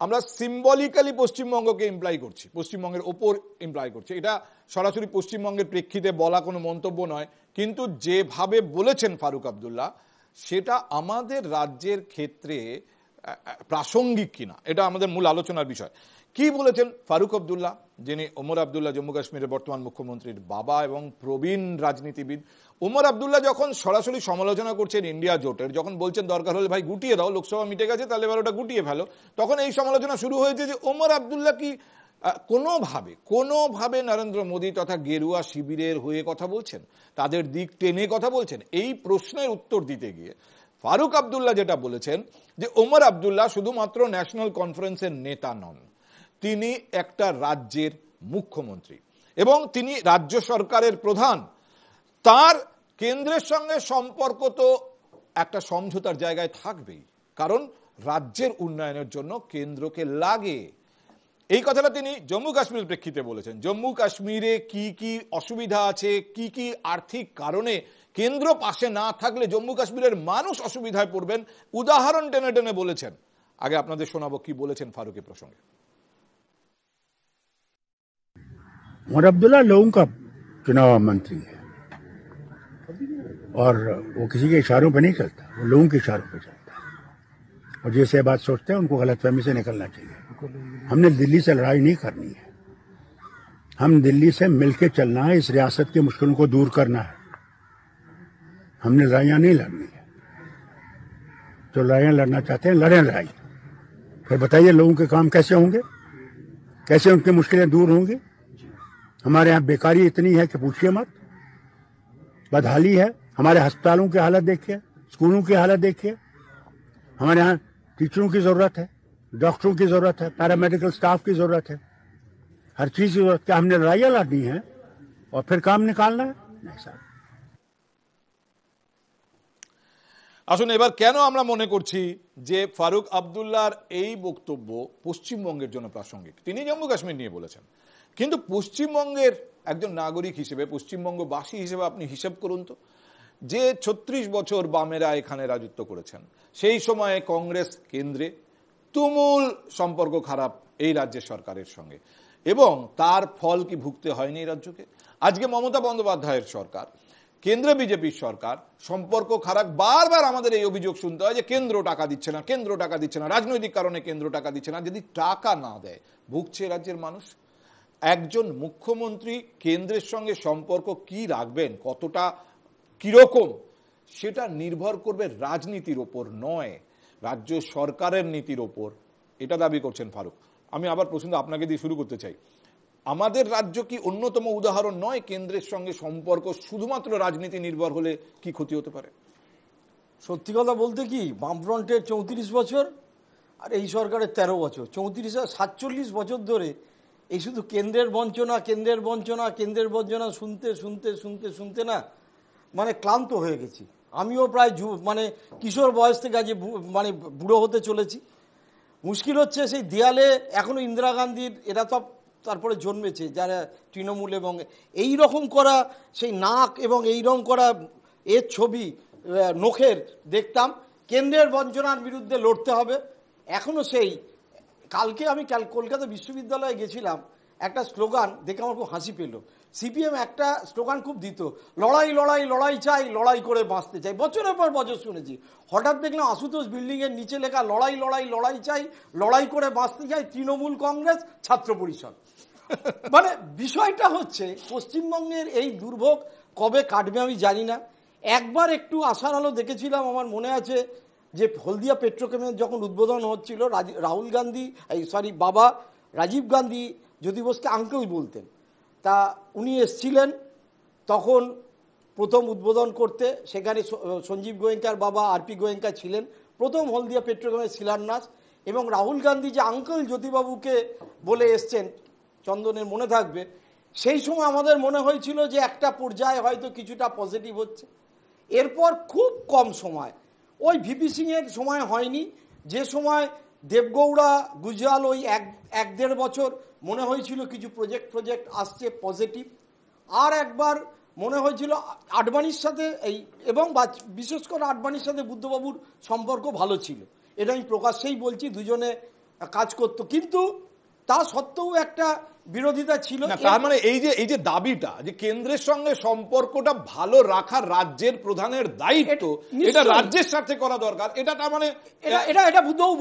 A: আমরা সিম্বলিক্যালি পশ্চিমবঙ্গকে ইমপ্লাই করছি, পশ্চিমবঙ্গের ওপর ইমপ্লাই করছি। এটা সরাসরি পশ্চিমবঙ্গের প্রেক্ষিতে বলা কোনো মন্তব্য নয়, কিন্তু যেভাবে বলেছেন ফারুক আব্দুল্লাহ সেটা আমাদের রাজ্যের ক্ষেত্রে প্রাসঙ্গিক কিনা এটা আমাদের মূল আলোচনার বিষয়। কি বলেছেন ফারুক আব্দুল্লাহ, যিনি ওমর আব্দুল্লাহ জম্মু কাশ্মীরের বর্তমান মুখ্যমন্ত্রীর বাবা এবং প্রবীণ রাজনীতিবিদ। ওমর আব্দুল্লাহ যখন সরাসরি সমালোচনা করছেন ইন্ডিয়া জোটের, যখন বলছেন দরকার হলে ভাই গুটিয়ে দাও, লোকসভা মিটে গেছে তাহলে এবার ওটা গুটিয়ে ফেলো, তখন এই সমালোচনা শুরু হয়েছে যে ওমর আব্দুল্লাহ কি কোনোভাবে নরেন্দ্র মোদী তথা গেরুয়া শিবিরের হয়ে কথা বলছেন, তাদের দিক টেনে কথা বলছেন। এই প্রশ্নের উত্তর দিতে গিয়ে ফারুক আব্দুল্লাহ যেটা বলেছেন যে ওমর আব্দুল্লাহ শুধুমাত্র ন্যাশনাল কনফারেন্সের নেতা নন, তিনি একটা রাজ্যের মুখ্যমন্ত্রী এবং তিনি রাজ্য সরকারের প্রধান। তার কেন্দ্রের সঙ্গে সম্পর্ক তো একটা সমঝোতার জায়গায় থাকবেই, কারণ রাজ্যের উন্নয়নের জন্য কেন্দ্রকে লাগে। এই কথাটা তিনি জম্মু কাশ্মীরের প্রেক্ষিতে বলেছেন। জম্মু কাশ্মীরে কি কি অসুবিধা আছে, কি কি আর্থিক কারণে কেন্দ্র পাশে না থাকলে জম্মু কাশ্মীরের মানুষ অসুবিধায় পড়বেন, উদাহরণ টেনে টেনে বলেছেন। আগে আপনাদের শোনাবো কি বলেছেন ফারুক এই প্রসঙ্গে।
N: उमर अब्दुल्ला लोगों का चुनाव मंत्री है और वो किसी के इशारों पर नहीं चलता, वो लोगों के इशारों पर चलता है। और जैसे बात सोचते हैं उनको गलतफहमी से निकलना चाहिए। हमने दिल्ली से लड़ाई नहीं करनी है, हम दिल्ली से मिलकर चलना है, इस रियासत की मुश्किलों को दूर करना है। हमने लड़ाइयाँ नहीं लड़नी है, जो लड़ाइयाँ लड़ना चाहते हैं लड़ें लड़ाई, फिर बताइए लोगों के काम कैसे होंगे, कैसे उनकी मुश्किलें दूर होंगी। हमारे यहाँ बेकारी इतनी है कि पूछिए मत, बदहाली है। हमारे अस्पतालों की हालत देखिए, स्कूलों की हालत देखिए। हमारे यहाँ टीचरों की जरूरत है, डॉक्टरों की जरूरत है, पैरामेडिकल स्टाफ की जरूरत है, हर चीज की जरूरत। क्या हमने लड़ाइयाँ लड़नी है और फिर काम निकालना है? नहीं साहब।
A: আসুন, এবার কেন আমরা মনে করছি যে ফারুক আব্দুল্লাহর এই বক্তব্য পশ্চিমবঙ্গের জন্য প্রাসঙ্গিক। তিনি জম্মু কাশ্মীর নিয়ে বলেছেন, কিন্তু পশ্চিমবঙ্গের একজন নাগরিক হিসেবে, পশ্চিমবঙ্গবাসী হিসেবে আপনি হিসেব করুন তো, যে 36 বছর বামেরা এখানে রাজত্ব করেছেন, সেই সময়ে কংগ্রেস কেন্দ্রে তুমুল সম্পর্ক খারাপ এই রাজ্যের সরকারের সঙ্গে, এবং তার ফল কি ভুগতে হয়নি এই রাজ্যকে? আজকে মমতা বন্দ্যোপাধ্যায়ের সরকার, কেন্দ্রে বিজেপির সরকার, সম্পর্ক খারাপ। বারবার আমাদের এই অভিযোগ শুনতে হয় যে কেন্দ্র টাকা দিচ্ছে না, কেন্দ্র টাকা দিচ্ছে না, রাজনৈতিক কারণে কেন্দ্র টাকা দিচ্ছে না। যদি টাকা না দেয়, ভুগছে রাজ্যের মানুষ। একজন মুখ্যমন্ত্রী কেন্দ্রের সঙ্গে সম্পর্ক কি রাখবেন, কতটা কিরকম, সেটা নির্ভর করবে রাজনীতির ওপর নয়, রাজ্য সরকারের নীতির ওপর। এটা দাবি করছেন ফারুক। আমি আবার প্রশ্ন আপনাকে দিয়ে শুরু করতে চাই, আমাদের রাজ্য কি অন্যতম উদাহরণ নয়? কেন্দ্রের সঙ্গে সম্পর্ক শুধুমাত্র রাজনীতি নির্ভর হলে কি ক্ষতি হতে পারে?
M: সত্যি কথা বলতে কি, বামফ্রন্টের 34 বছর আর এই সরকারের 13 বছর, 47 বছর ধরে এই শুধু কেন্দ্রের বঞ্চনা, কেন্দ্রের বঞ্চনা, কেন্দ্রের বঞ্চনা শুনতে শুনতে শুনতে শুনতে না মানে ক্লান্ত হয়ে গেছি। আমিও প্রায় মানে কিশোর বয়স থেকে আজ মানে বুড়ো হতে চলেছি। মুশকিল হচ্ছে সেই দেয়ালে এখনো ইন্দিরা গান্ধীর এরা তো তারপরে জন্মেছে যারা তৃণমূল, এবং এই রকম করা সেই নাক এবং এই রকম করা এর ছবি নখের দেখতাম, কেন্দ্রের বঞ্চনার বিরুদ্ধে লড়তে হবে। এখনো সেই কালকে আমি কলকাতা বিশ্ববিদ্যালয়ে গেছিলাম, একটা স্লোগান দেখে আমার খুব হাসি পেল। সিপিএম একটা স্লোগান খুব দিত, লড়াই লড়াই লড়াই চাই, লড়াই করে বাঁচতে চাই। বছরের পর বছর শুনেছি, হঠাৎ দেখলাম আশুতোষ বিল্ডিংয়ের নিচে লেখা লড়াই লড়াই লড়াই চাই, লড়াই করে বাঁচতে চাই, তৃণমূল কংগ্রেস ছাত্র পরিষদ। মানে বিষয়টা হচ্ছে পশ্চিমবঙ্গের এই দুর্ভোগ কবে কাটবে আমি জানি না। একবার একটু আশার আলো দেখেছিলাম, আমার মনে আছে যে হলদিয়া পেট্রোকেমের যখন উদ্বোধন হচ্ছিল, রাহুল গান্ধী বাবা রাজীব গান্ধী জ্যোতি বোসকে আঙ্কেল বলতেন, তা উনি এসছিলেন তখন প্রথম উদ্বোধন করতে। সেখানে সঞ্জীব গোয়েঙ্কার বাবা আরপি গোয়েঙ্কা ছিলেন, প্রথম হলদিয়া পেট্রোকেমের শিলান্যাস। এবং রাহুল গান্ধী যে আঙ্কেল জ্যোতিবাবুকে বলে এসছেন, চন্দনের মনে থাকবে, সেই সময় আমাদের মনে হয়েছিল যে একটা পর্যায়ে হয়তো কিছুটা পজিটিভ হচ্ছে। এরপর খুব কম সময়, ওই ভিপি সিংয়ের সময় হয়নি, যে সময় দেবগৌড়া গুজরাল ওই এক দেড় বছর মনে হয়েছিল কিছু প্রজেক্ট আসছে পজিটিভ। আর একবার মনে হয়েছিল আডবাণীর সাথে এবং বিশেষ করে আডবাণীর সাথে বুদ্ধবাবুর সম্পর্ক ভালো ছিল, এটা আমি প্রকাশ্যেই বলছি, দুজনে কাজ করত, কিন্তু তা সত্ত্বেও একটা বিরোধিতা ছিল।
A: তার মানে এই যে দাবিটা যে কেন্দ্রের সঙ্গে সম্পর্কটা ভালো রাখার রাজ্যের প্রধানের দায়িত্ব, এটা রাজ্যের সাথে করা দরকার, এটা তার মানে
M: এটা বুদ্ধবাবু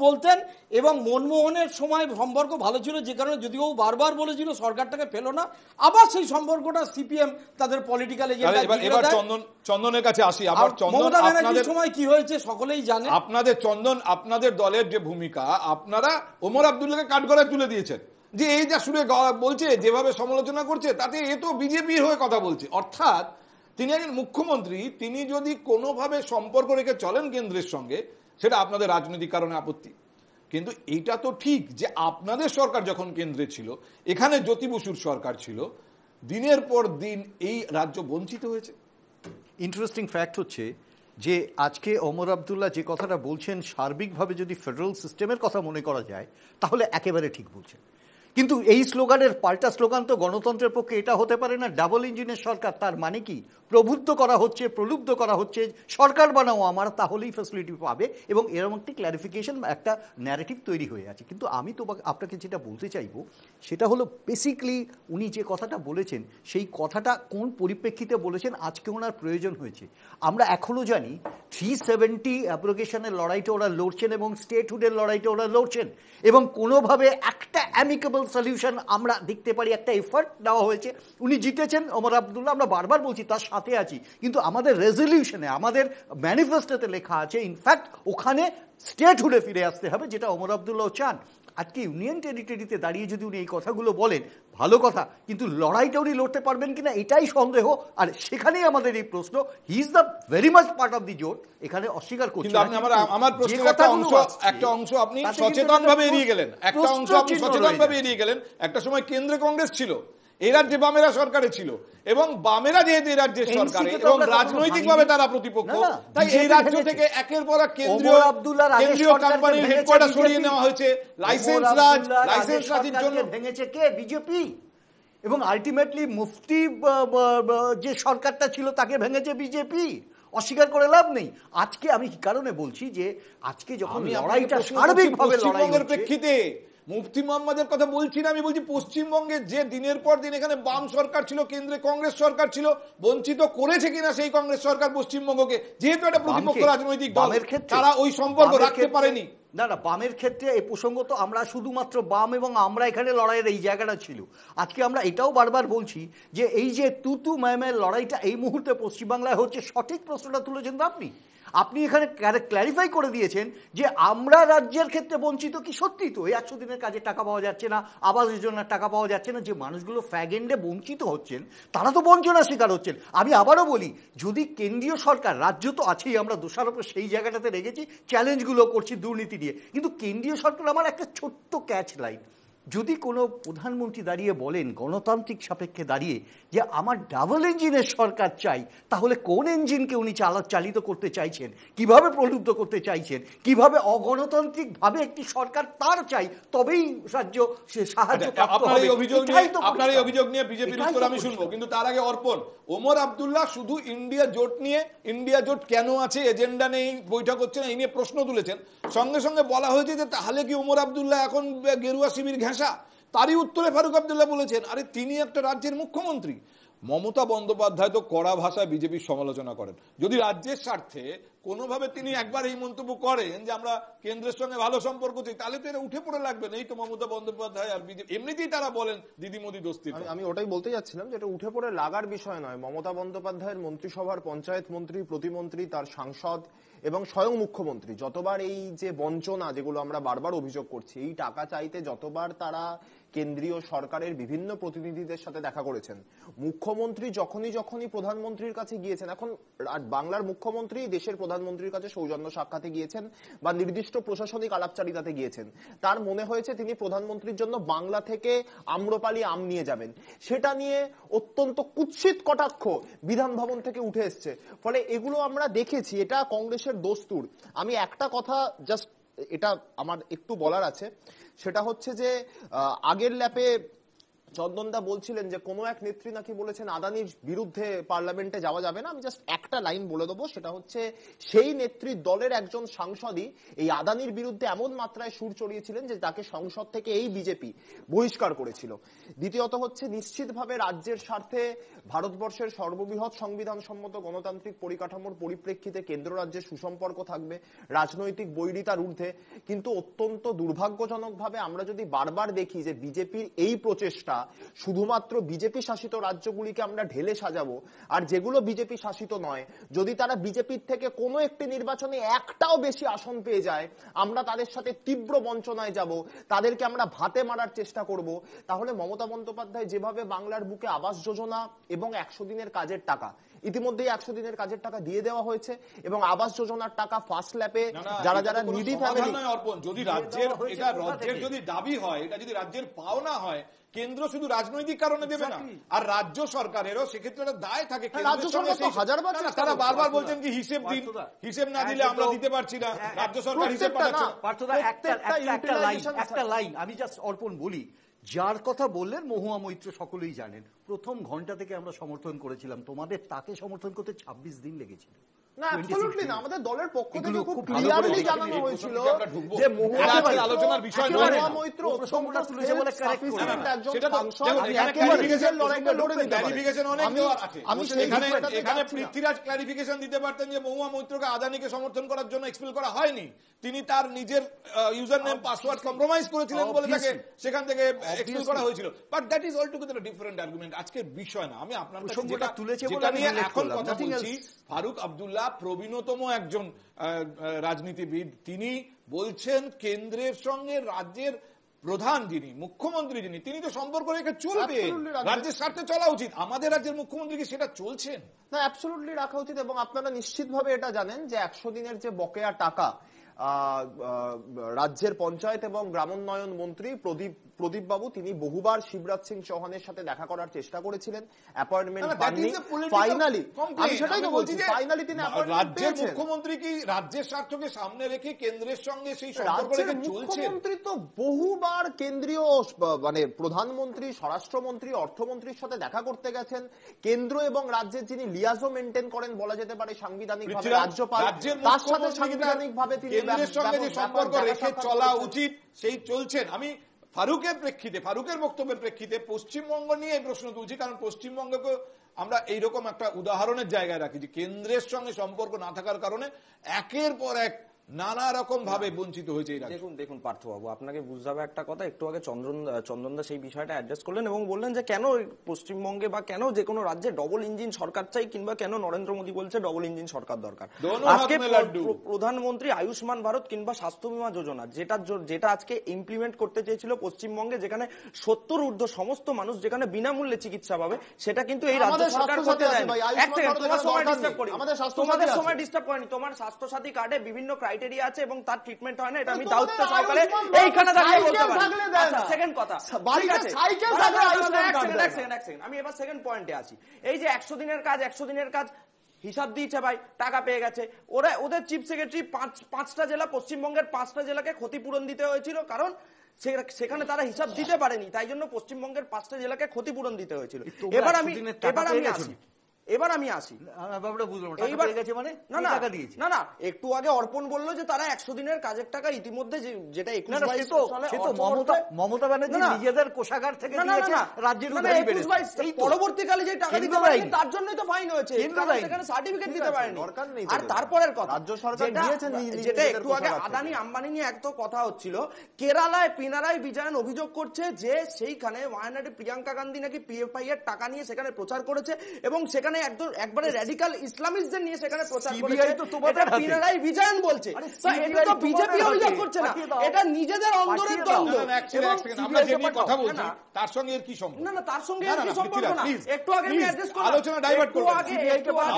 M: বলতেন। এবং মনমোহনের সময় সম্পর্ক ভালো ছিল, যে কারণে যদিও বারবার বলেছিল সরকারটাকে ফেলো না, আবার সেই সম্পর্কটা সিপিএম তাদের পলিটিক্যাল এজেন্ডা।
A: এবার চন্দনের কাছে আসি। আবার
M: মমতা ব্যানার্জির সময় কি হয়েছে সকলেই জানে।
A: আপনাদের দলের যে ভূমিকা, আপনারা ওমর আব্দুল্লাহকে কাঠগড়ায় তুলে দিয়েছেন, যে এই যা শুনে বলছে, যেভাবে সমালোচনা করছে, তাতে এ তো বিজেপির হয়ে কথা বলছে। অর্থাৎ তিনি একজন মুখ্যমন্ত্রী, তিনি যদি কোনোভাবে সম্পর্ক রেখে চলেন কেন্দ্রের সঙ্গে, সেটা আপনাদের রাজনৈতিক কারণে আপত্তি। কিন্তু এইটা তো ঠিক যে আপনাদের সরকার যখন কেন্দ্রে ছিল, এখানে জ্যোতি বসুর সরকার ছিল, দিনের পর দিন এই রাজ্য বঞ্চিত হয়েছে।
J: ইন্টারেস্টিং ফ্যাক্ট হচ্ছে যে আজকে ওমর আব্দুল্লাহ যে কথাটা বলছেন, সার্বিকভাবে যদি ফেডারেল সিস্টেমের কথা মনে করা যায় তাহলে একেবারে ঠিক বলছেন। কিন্তু এই স্লোগানের পাল্টা স্লোগান তো গণতন্ত্রের পক্ষে এটা হতে পারে না, ডাবল ইঞ্জিনের সরকার। তার মানে কি প্রলুব্ধ করা হচ্ছে সরকার বানাও আমার, তাহলেই ফ্যাসিলিটি পাবে, এবং এরকম একটি ক্ল্যারিফিকেশন, একটা ন্যারেটিভ তৈরি হয়ে আছে। কিন্তু আমি তো আপনাকে যেটা বলতে চাইবো সেটা হলো, বেসিকলি উনি যে কথাটা বলেছেন সেই কথাটা কোন পরিপ্রেক্ষিতে বলেছেন, আজকে ওনার প্রয়োজন হয়েছে। আমরা এখনও জানি 370 অ্যাব্রোগেশনের লড়াইটা ওরা লড়ছেন এবং স্টেটহুডের লড়াইটা ওরা লড়ছেন, এবং কোনোভাবে একটা অ্যামিকেবল সলিউশন আমরা দেখতে পারি, একটা এফার্ট দেওয়া হয়েছে। উনি জিতেছেন ওমর আব্দুল্লাহ, আমরা বারবার বলছি তার সাথে আছি, কিন্তু আমাদের রেজলিউশনে, আমাদের ম্যানিফেস্টোতে লেখা আছে ইনফ্যাক্ট ওখানে স্টেটহুডে ফিরে আসতে হবে, যেটা ওমর আব্দুল্লাহ চান। আজকে ইউনিয়ন টেরিটরিতে দাঁড়িয়ে যদি উনি এই কথাগুলো বলেন, ভালো কথা, কিন্তু লড়াইটা উনি লড়তে পারবেন কিনা এটাই সন্দেহ। আর সেখানেই আমাদের এই প্রশ্ন, he is the very much part of the জোট, এখানে অস্বীকার করছেন।
A: আমার প্রশ্নের একটা অংশ আপনি সচেতনভাবে এড়িয়ে গেলেন, একটা সময় কেন্দ্রে কংগ্রেস ছিল, এই রাজ্যে বামেরা সরকারে ছিল, এবং বামেরা যেহেতু এই রাজ্যের সরকারে এবং রাজনৈতিকভাবে তারা প্রতিপক্ষ, তাই এই রাজ্য থেকে একের পর এক কেন্দ্রীয় কোম্পানির হেডকোয়ার্টার সরিয়ে নেওয়া হয়েছে। লাইসেন্স রাজের জন্য
J: ভেঙেছে কে? বিজেপি। এবং আলটিমেটলি মুফতি যে সরকারটা ছিল তাকে ভেঙেছে বিজেপি, অস্বীকার করে লাভ নেই। আজকে আমি কি কারণে বলছি যে আজকে যখন লড়াইটা সার্বিকভাবে লড়াইয়ের
A: প্রেক্ষিতে মুফতি মোহাম্মদের কথা বলছি না, আমি বলছি পশ্চিমবঙ্গে যে দিনের পর দিন এখানে বাম সরকার ছিল, কেন্দ্রে কংগ্রেস সরকার ছিল, বঞ্চিত করেছে কিনা সেই কংগ্রেস সরকার পশ্চিমবঙ্গকে, যেহেতু একটা প্রতিপক্ষ রাজনৈতিক দল, তারা ওই সম্পর্ক রাখতে পারেনি।
J: না, বামের ক্ষেত্রে এই প্রসঙ্গ তো আমরা শুধুমাত্র বাম এবং আমরা এখানে লড়াইয়ের এই জায়গাটা ছিল। আজকে আমরা এটাও বারবার বলছি যে এই যে তুতু ম্যামের লড়াইটা এই মুহূর্তে পশ্চিমবাংলায় হচ্ছে, সঠিক প্রশ্নটা তুলেছেন তো আপনি এখানে ক্ল্যারিফাই করে দিয়েছেন যে আমরা রাজ্যের ক্ষেত্রে বঞ্চিত কি? সত্যি তো, এই 100 দিনের কাজে টাকা পাওয়া যাচ্ছে না, আবাস যোজনার টাকা পাওয়া যাচ্ছে না, যে মানুষগুলো ফ্যাগেন্ডে বঞ্চিত হচ্ছেন তারা তো বঞ্চনার শিকার হচ্ছেন। আমি আবারও বলি, যদি কেন্দ্রীয় সরকার, রাজ্য তো আছেই, আমরা দোষারোপ সেই জায়গাটাতে রেখেছি, চ্যালেঞ্জগুলো করছি দুর্নীতি নিয়ে, কিন্তু কেন্দ্রীয় সরকার, আমার একটা ছোট্ট ক্যাচ লাইন, যদি কোনো প্রধানমন্ত্রী দাঁড়িয়ে বলেন গণতান্ত্রিক সাপেক্ষে দাঁড়িয়ে যে আমার ডাবল ইঞ্জিনের সরকার চাই, তাহলে কোন ইঞ্জিনকে উনি চালিত করতে চাইছেন, কিভাবে প্রলুব্ধ করতে চাইছেন, কিভাবে অগণতান্ত্রিকভাবে একটি সরকার তার চাই তবেই রাজ্য সাহায্য প্রাপ্ত হবে।
A: আপনার এই অভিযোগ নিয়ে বিজেপির উত্তর আমি শুনবো, কিন্তু তার আগে অর্পণ, ওমর আব্দুল্লাহ শুধু ইন্ডিয়া জোট নিয়ে, ইন্ডিয়া জোট কেন আছে, এজেন্ডা নেই, বৈঠক হচ্ছে না, এই নিয়ে প্রশ্ন তুলেছেন। সঙ্গে সঙ্গে বলা হয়েছে যে তাহলে কি ওমর আব্দুল্লাহ এখন গেরুয়া শিবির ঘেঁষা? তারই উত্তরে ফারুক আব্দুল্লাহ বলেছেন, আরে তিনি একটা রাজ্যের মুখ্যমন্ত্রী। মমতা বন্দ্যোপাধ্যায় তো কড়া ভাষায় বিজেপির সমালোচনা করেন। যদি রাজ্যের স্বার্থে কোনোভাবে তিনি একবার এই মন্তব্য করেন যে আমরা কেন্দ্রের সঙ্গে ভালো সম্পর্ক চাই, তাহলে তো এটা উঠে পড়ে লাগবে না। এই তো মমতা বন্দ্যোপাধ্যায় আর বিজেপি এমনিতেই তারা বলেন দিদি মোদি দোস্তি।
K: আমি ওটাই বলতে যাচ্ছিলাম যে এটা উঠে পড়ে লাগার বিষয় নয়। মমতা বন্দ্যোপাধ্যায়ের মন্ত্রিসভার পঞ্চায়েত মন্ত্রী, প্রতিমন্ত্রী, তার সাংসদ এবং স্বয়ং মুখ্যমন্ত্রী যতবার এই যে বঞ্চনা, যেগুলো আমরা বারবার অভিযোগ করছি, এই টাকা চাইতে যতবার তারা কেন্দ্রীয় সরকারের বিভিন্ন প্রতিনিধিদের সাথে দেখা করেছেন, মুখ্যমন্ত্রী যখনই প্রধানমন্ত্রীর কাছে গিয়েছেন, এখন বাংলার মুখ্যমন্ত্রী দেশের প্রধানমন্ত্রীর কাছে সৌজন্য সাক্ষাতে গিয়েছেন বা নির্দিষ্ট প্রশাসনিক আলাপচারিতাতে গিয়েছেন, তার মনে হয়েছে তিনি প্রধানমন্ত্রীর জন্য বাংলা থেকে আম্রপালি আম নিয়ে যাবেন। সেটা নিয়ে অত্যন্ত কুৎসিত কটাক্ষ বিধান ভবন থেকে উঠে এসছে। ফলে এগুলো আমরা দেখেছি, এটা কংগ্রেসের দস্তুর। আমি একটা কথা জাস্ট, এটা আমার একটু বলার আছে, সেটা হচ্ছে যে আগের ল্যাপে চন্দনদা বলছিলেন যে কোনো এক নেত্রী নাকি বলেছেন আদানির বিরুদ্ধে পার্লামেন্টে যাওয়া যাবে না। আমি জাস্ট একটা লাইন বলে দেবো, সেটা হচ্ছে সেই নেত্রীর দলের একজন সাংসদই এই আদানির বিরুদ্ধে এমন মাত্রায় সুর চড়িয়েছিলেন যে তাকে সংসদ থেকে এই বিজেপি বহিষ্কার করেছিল। দ্বিতীয়ত হচ্ছে নিশ্চিতভাবে রাজ্যের স্বার্থে ভারতবর্ষের সর্ববৃহৎ সংবিধান সম্মত গণতান্ত্রিক পরিকাঠামোর পরিপ্রেক্ষিতে কেন্দ্র রাজ্যের সুসম্পর্ক থাকবে, রাজনৈতিক বৈরিতার ঊর্ধ্বে। কিন্তু অত্যন্ত দুর্ভাগ্যজনকভাবে আমরা যদি বারবার দেখি যে বিজেপির এই প্রচেষ্টা শুধুমাত্র বিজেপি শাসিত রাজ্যগুলিকে আমরা ঢেলে সাজাবো, আর যেগুলো বিজেপি শাসিত নয়, যদি তারা বিজেপির থেকে কোনো একটি নির্বাচনে একটাও বেশি আসন পেয়ে যায়, আমরা তাদের সাথে তীব্র বঞ্চনায় যাব, তাদেরকে আমরা ভাতে মারার চেষ্টা করব। তাহলে মমতা বন্দ্যোপাধ্যায় যেভাবে বাংলার বুকে আবাস যোজনা এবং 100 দিনের কাজের টাকা, ইতিমধ্যেই 100 দিনের কাজের টাকা দিয়ে দেওয়া হয়েছে, এবং আবাস যোজনার টাকা ফার্স্ট ল্যাপে যারা যারা নিডি ফ্যামিলি,
A: যদি রাজ্যের এটা রাজ্যের যদি দাবি হয়, এটা যদি রাজ্যের পাওনা হয়, কেন্দ্র শুধু রাজনৈতিক কারণে দেবে না, আর রাজ্য সরকারেরও সেক্ষেত্রে একটা দায় থাকে।
K: রাজ্য সরকার তো হাজারবার
A: তারা বারবার বলছেন কি হিসেব দিন, হিসেব না দিলে আমরা দিতে পারছি না, রাজ্য সরকার হিসেব পাঠাচ্ছে
J: একটা লাইন আমি জাস্ট অর্পণ বলি, যার কথা বললেন মহুয়া মৈত্র সকলেই জানেন, প্রথম ঘন্টা থেকে আমরা সমর্থন করেছিলাম, তোমাদের তাকে সমর্থন করতে 26 দিন লেগেছিল।
K: না, অ্যাবসলিউটলি না, আমাদের দলের পক্ষ থেকে খুব ক্লিয়ারলি জানানো হয়েছিল যে
A: আলোচনার বিষয় নয়,
K: মহুয়া মৈত্র প্রথমটা তুলেছে বলে কারেক্ট করে একজন সাংসদ ক্লারিফিকেশন লড়াইটা লড়ে দিতে পারে।
A: ক্লারিফিকেশন অনেক দেওয়ার আছে। আমি এখানে পৃথ্বীরাজ ক্লারিফিকেশন দিতে পারতেন যে মহুয়া মৈত্রকে আদানিকে সমর্থন করার জন্য এক্সপেল করা হয়নি, তিনি তার নিজের ইউজার নেম পাসওয়ার্ড কম্প্রোমাইজ করেছিলেন বলে তাকে সেখান থেকে এক্সপেল করা হয়েছিল। But that is altogether different argument. আজকের বিষয় না, আমি আপনার কাছে যেটা নিয়ে এখন কথা বলছি, ফারুক আব্দুল্লাহ প্রবীণতম একজন রাজনীতিবিদ, তিনি বলছেন কেন্দ্রের সঙ্গে রাজ্যের প্রধান যিনি, মুখ্যমন্ত্রী যিনি, তিনি তো সম্পর্ক রেখে চলবে, রাজ্যের স্বার্থে চলা উচিত। আমাদের রাজ্যের মুখ্যমন্ত্রীকে সেটা চলছেন
K: না, অ্যাবসলিউটলি রাখা উচিত। এবং আপনারা নিশ্চিতভাবে এটা জানেন যে 100 দিনের যে বকেয়া টাকা রাজ্যের পঞ্চায়েত এবং গ্রামোন্নয়ন মন্ত্রী প্রদীপ বাবু, তিনি বহুবার শিবরাজ সিং চৌহানের সাথে দেখা করার চেষ্টা করেছিলেন, অ্যাপয়েন্টমেন্ট পাননি। ফাইনালি আমি সেটাই তো বলছি, ফাইনালি তিনি অ্যাপয়েন্টমেন্ট পেয়েছেন।
A: মুখ্যমন্ত্রী কি রাজ্যের স্বার্থকে সামনে রেখে কেন্দ্রের সঙ্গে সেই সম্পর্ক রেখে চলছেন?
K: মুখ্যমন্ত্রী তো বহুবার কেন্দ্রীয় মানে প্রধানমন্ত্রী, স্বরাষ্ট্রমন্ত্রী, অর্থমন্ত্রীর সাথে দেখা করতে গেছেন। কেন্দ্র এবং রাজ্যের যিনি লিয়াজো মেইনটেইন করেন বলা যেতে পারে সাংবিধানিকভাবে রাজ্যপাল, তার সাথে সাংবিধানিকভাবে তিনি
A: কেন্দ্রের সঙ্গে যে সম্পর্ক রেখে চলা উচিত সেই চলছেন। আমি ফারুকের প্রেক্ষিতে, ফারুকের বক্তব্যের প্রেক্ষিতে পশ্চিমবঙ্গ নিয়ে এই প্রশ্ন তুলছি, কারণ পশ্চিমবঙ্গকে আমরা এইরকম একটা উদাহরণের জায়গায় রাখি যে কেন্দ্রের সঙ্গে সম্পর্ক না থাকার কারণে একের পর এক নানা রকম ভাবে বঞ্চিত হয়েছে।
L: দেখুন পার্থবাবু, আপনাকে বুঝতে হবে একটা কথা, একটু আগে চন্দনদা সেই বিষয়টা অ্যাড্রেস করলেন এবং বললেন যে কেন পশ্চিমবঙ্গে বা কেন যে কোনো রাজ্যে ডবল ইঞ্জিন সরকার চাই, কিংবা কেন নরেন্দ্র মোদী বলছে ডবল ইঞ্জিন সরকার দরকার। আজকে প্রধানমন্ত্রী আয়ুষ্মান ভারত কিংবা স্বাস্থ্য বীমা যোজনা যেটা আজকে ইমপ্লিমেন্ট করতে চেয়েছিল পশ্চিমবঙ্গে, যেখানে 70 ঊর্ধ্ব সমস্ত মানুষ যেখানে বিনামূল্যে চিকিৎসা পাবে, সেটা কিন্তু এই রাজ্য সরকার করতে দেয়নি। তোমার সময় ডিস্টার্ব করেনি, তোমার স্বাস্থ্য সাথী কার্ডে বিভিন্ন ক্রাইটেরিয়া আছে এবং তার ট্রিটমেন্ট হয় না, এটা আমি দায়িত্ব সহকারে এইখানে দাঁড়িয়ে বলতে পারি। আচ্ছা, সেকেন্ড কথা, ঠিক আছে, এক সেকেন্ড, আমি এবার সেকেন্ড পয়েন্টে আসি। এই যে 100 দিনের কাজ হিসাব দিয়েছে ভাই, টাকা পেয়ে গেছে। ওদের চিফ সেক্রেটারি 5টা জেলা, পশ্চিমবঙ্গের 5টা জেলাকে ক্ষতিপূরণ দিতে হয়েছিল, কারণ সেখানে তারা হিসাব দিতে পারেনি, তাই জন্য পশ্চিমবঙ্গের 5টা জেলাকে ক্ষতিপূরণ দিতে হয়েছিল। এবার আমি আসি না, একটু আগে অর্পণ বললো যে তারা 100 দিনের কাজের টাকা ইতিমধ্যে, যেটা 21-22
J: মমতা ব্যানার্জি নিজেদের কোষাগার থেকে
L: পরবর্তীকালে যে টাকা দিতে পারেনি তার জন্যই তো ফাইন হয়েছে, সেখানে সার্টিফিকেট দিতে পারেনি। আর তারপরের কথা, রাজ্য সরকার যেটা একটু আগে আদানি আম্বানি নিয়ে একটা কথা হচ্ছিল, কেরালায় পিনারাই বিজয়ন অভিযোগ করছে যে সেইখানে ওয়ায়নাডে প্রিয়াঙ্কা গান্ধী নাকি পিএফআই এর টাকা নিয়ে সেখানে প্রচার করেছে এবং সেখানে একবারে র্যাডিক্যাল ইসলামিস্টদের নিয়ে সেখানে প্রচার করেছে। এটা পিনারাই বিজয়ন বলছে, এটা তো বিজেপি অভিযোগ করছে না, এটা নিজেদের অন্তরের দ্বন্দ্ব।
A: আমরা যে নিয়ে কথা বলছি তার সঙ্গে এর কি সম্পর্ক?
L: না, তার সঙ্গে এর কি সম্পর্ক না, একটু আগে আমি অ্যাড্রেস করলাম,
A: আলোচনা ডাইভার্ট করব।